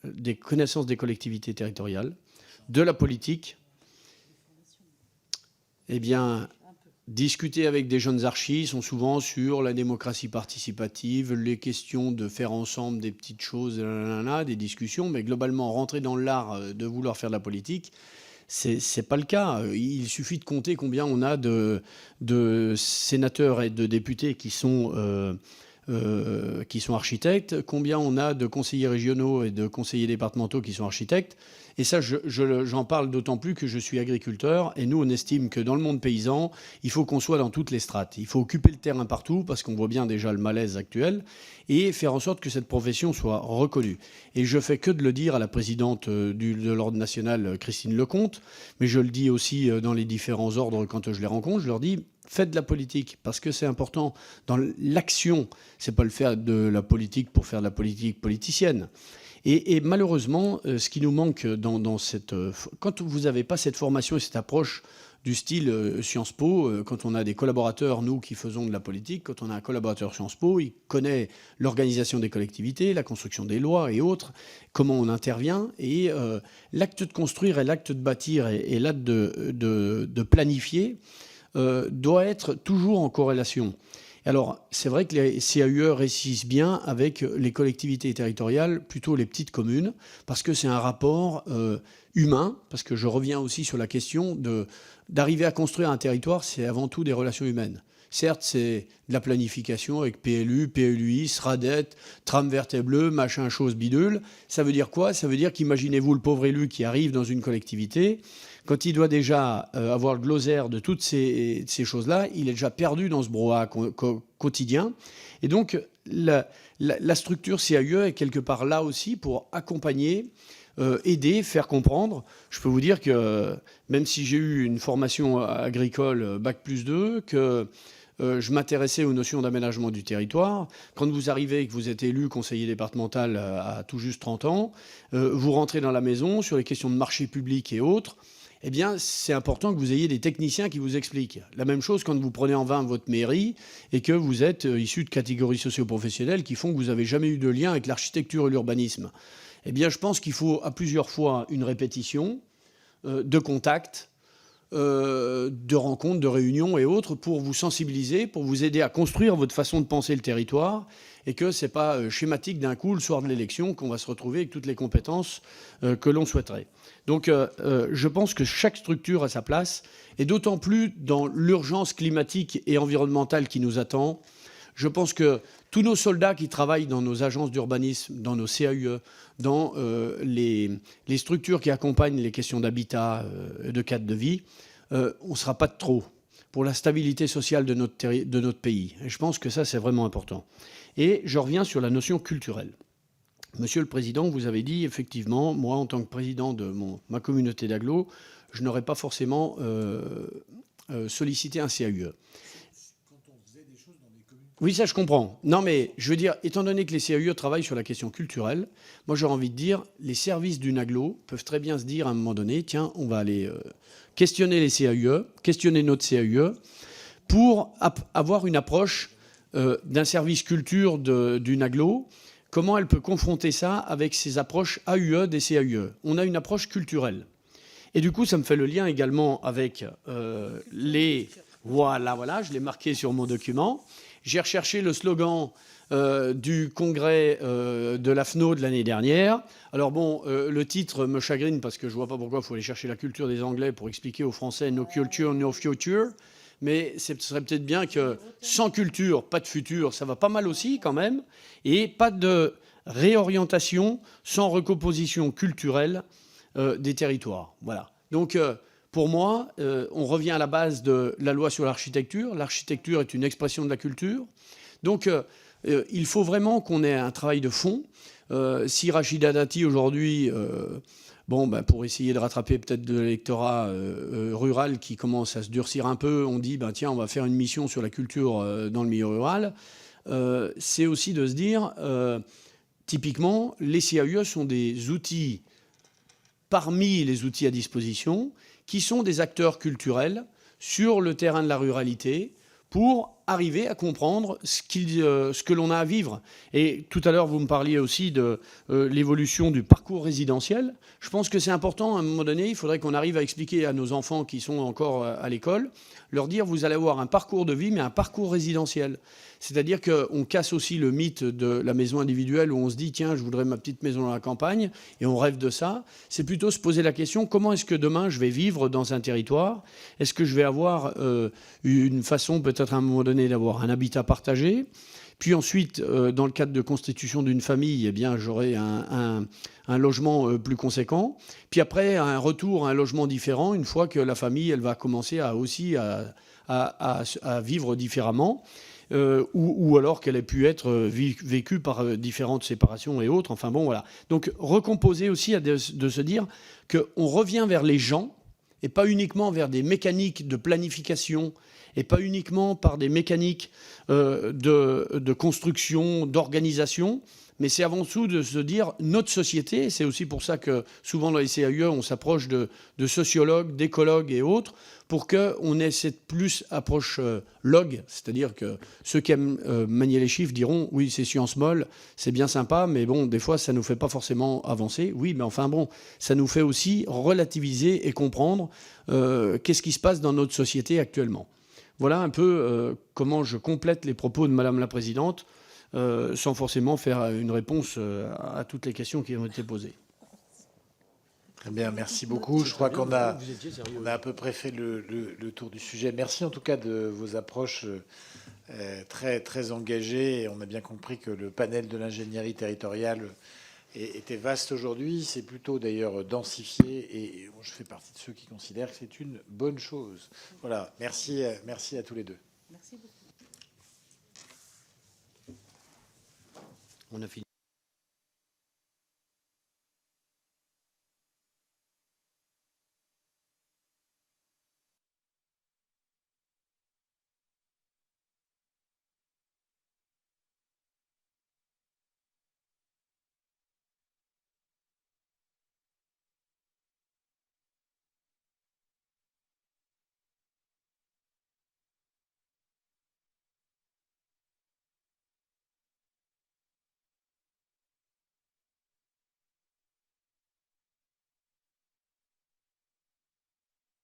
des connaissances des collectivités territoriales, de la politique. Eh bien, discuter avec des jeunes archis sont souvent sur la démocratie participative, les questions de faire ensemble des petites choses, des discussions, mais globalement, rentrer dans l'art de vouloir faire de la politique, c'est pas le cas. Il suffit de compter combien on a de sénateurs et de députés qui sont architectes, combien on a de conseillers régionaux et de conseillers départementaux qui sont architectes. Et ça, j'en parle d'autant plus que je suis agriculteur. Et nous, on estime que dans le monde paysan, il faut qu'on soit dans toutes les strates. Il faut occuper le terrain partout, parce qu'on voit bien déjà le malaise actuel, et faire en sorte que cette profession soit reconnue. Et je fais que de le dire à la présidente de l'Ordre national, Christine Lecomte, mais je le dis aussi dans les différents ordres quand je les rencontre. Je leur dis, faites de la politique, parce que c'est important dans l'action. C'est pas le faire de la politique pour faire de la politique politicienne. Et malheureusement, ce qui nous manque dans cette... Quand vous n'avez pas cette formation et cette approche du style Sciences Po, quand on a des collaborateurs, nous, qui faisons de la politique, quand on a un collaborateur Sciences Po, il connaît l'organisation des collectivités, la construction des lois et autres, comment on intervient. Et l'acte de construire et l'acte de bâtir et l'acte de planifier doit être toujours en corrélation. Alors, c'est vrai que les CAUE réussissent bien avec les collectivités territoriales, plutôt les petites communes, parce que c'est un rapport humain, parce que je reviens aussi sur la question d'arriver à construire un territoire, c'est avant tout des relations humaines. Certes, c'est de la planification avec PLU, PLUI, SRADET, tram verte et bleue, machin, chose, bidule. Ça veut dire quoi ? Ça veut dire qu'imaginez-vous le pauvre élu qui arrive dans une collectivité, quand il doit déjà avoir le glossaire de toutes ces choses-là, il est déjà perdu dans ce brouhaha quotidien. Et donc, la structure CAUE est quelque part là aussi pour accompagner, aider, faire comprendre. Je peux vous dire que même si j'ai eu une formation agricole Bac+2, que je m'intéressais aux notions d'aménagement du territoire. Quand vous arrivez et que vous êtes élu conseiller départemental à tout juste 30 ans, vous rentrez dans la maison sur les questions de marché public et autres. Eh bien, c'est important que vous ayez des techniciens qui vous expliquent. La même chose quand vous prenez en main votre mairie et que vous êtes issu de catégories socio-professionnelles qui font que vous n'avez jamais eu de lien avec l'architecture et l'urbanisme. Eh bien, je pense qu'il faut à plusieurs fois une répétition de contacts, de rencontres, de réunions et autres pour vous sensibiliser, pour vous aider à construire votre façon de penser le territoire et que ce n'est pas schématique d'un coup, le soir de l'élection, qu'on va se retrouver avec toutes les compétences que l'on souhaiterait. Donc je pense que chaque structure a sa place, et d'autant plus dans l'urgence climatique et environnementale qui nous attend. Je pense que tous nos soldats qui travaillent dans nos agences d'urbanisme, dans nos CAUE, dans les structures qui accompagnent les questions d'habitat, de cadre de vie, on ne sera pas de trop pour la stabilité sociale de notre pays. Et je pense que ça, c'est vraiment important. Et je reviens sur la notion culturelle. Monsieur le Président, vous avez dit, effectivement, moi, en tant que président de ma communauté d'agglo, je n'aurais pas forcément sollicité un CAUE. Oui, ça, je comprends. Non, mais je veux dire, étant donné que les CAUE travaillent sur la question culturelle, moi, j'aurais envie de dire, les services d'une agglo peuvent très bien se dire à un moment donné, tiens, on va aller questionner les CAUE, questionner notre CAUE, pour avoir une approche d'un service culture d'une agglo. Comment elle peut confronter ça avec ses approches AUE des CAUE ? On a une approche culturelle. Et du coup, ça me fait le lien également avec les... Voilà, je l'ai marqué sur mon document. J'ai recherché le slogan du congrès de l'AFNO de l'année dernière. Alors bon, le titre me chagrine parce que je ne vois pas pourquoi il faut aller chercher la culture des Anglais pour expliquer aux Français « no culture, no future ». Mais ce serait peut-être bien que sans culture, pas de futur, ça va pas mal aussi quand même. Et pas de réorientation sans recomposition culturelle des territoires. Voilà. Donc, pour moi, on revient à la base de la loi sur l'architecture. L'architecture est une expression de la culture. Donc, il faut vraiment qu'on ait un travail de fond. Si Rachida Dati, aujourd'hui, pour essayer de rattraper peut-être de l'électorat rural qui commence à se durcir un peu, on dit, tiens, on va faire une mission sur la culture dans le milieu rural, c'est aussi de se dire, typiquement, les CAUE sont des outils parmi les outils à disposition qui sont des acteurs culturels sur le terrain de la ruralité pour arriver à comprendre ce que l'on a à vivre. Et tout à l'heure, vous me parliez aussi de l'évolution du parcours résidentiel. Je pense que c'est important, à un moment donné, il faudrait qu'on arrive à expliquer à nos enfants qui sont encore à l'école, leur dire, vous allez avoir un parcours de vie, mais un parcours résidentiel. C'est-à-dire qu'on casse aussi le mythe de la maison individuelle où on se dit, tiens, je voudrais ma petite maison dans la campagne, et on rêve de ça. C'est plutôt se poser la question, comment est-ce que demain je vais vivre dans un territoire? Est-ce que je vais avoir une façon, peut-être à un moment donné, d'avoir un habitat partagé? Puis ensuite, dans le cadre de constitution d'une famille, eh bien, j'aurai un logement plus conséquent. Puis après, un retour à un logement différent, une fois que la famille, elle va commencer à vivre différemment. Ou alors qu'elle ait pu être vécue par différentes séparations et autres. Enfin bon, voilà. Donc recomposer aussi de se dire qu'on revient vers les gens et pas uniquement vers des mécaniques de planification et pas uniquement par des mécaniques de construction, d'organisation, mais c'est avant tout de se dire notre société. C'est aussi pour ça que souvent dans les CAUE, on s'approche de sociologues, d'écologues et autres, pour qu'on ait cette plus approche log, c'est-à-dire que ceux qui aiment manier les chiffres diront oui, c'est science molle, c'est bien sympa, mais bon, des fois, ça ne nous fait pas forcément avancer. Oui, mais enfin bon, ça nous fait aussi relativiser et comprendre qu'est-ce qui se passe dans notre société actuellement. Voilà un peu comment je complète les propos de Madame la Présidente, sans forcément faire une réponse à toutes les questions qui ont été posées. Très bien, merci beaucoup. Je crois qu'on a à peu près fait le tour du sujet. Merci en tout cas de vos approches très, très engagées. Et on a bien compris que le panel de l'ingénierie territoriale était vaste aujourd'hui. C'est plutôt d'ailleurs densifié. Et je fais partie de ceux qui considèrent que c'est une bonne chose. Voilà, merci à tous les deux. Merci beaucoup. On a fini.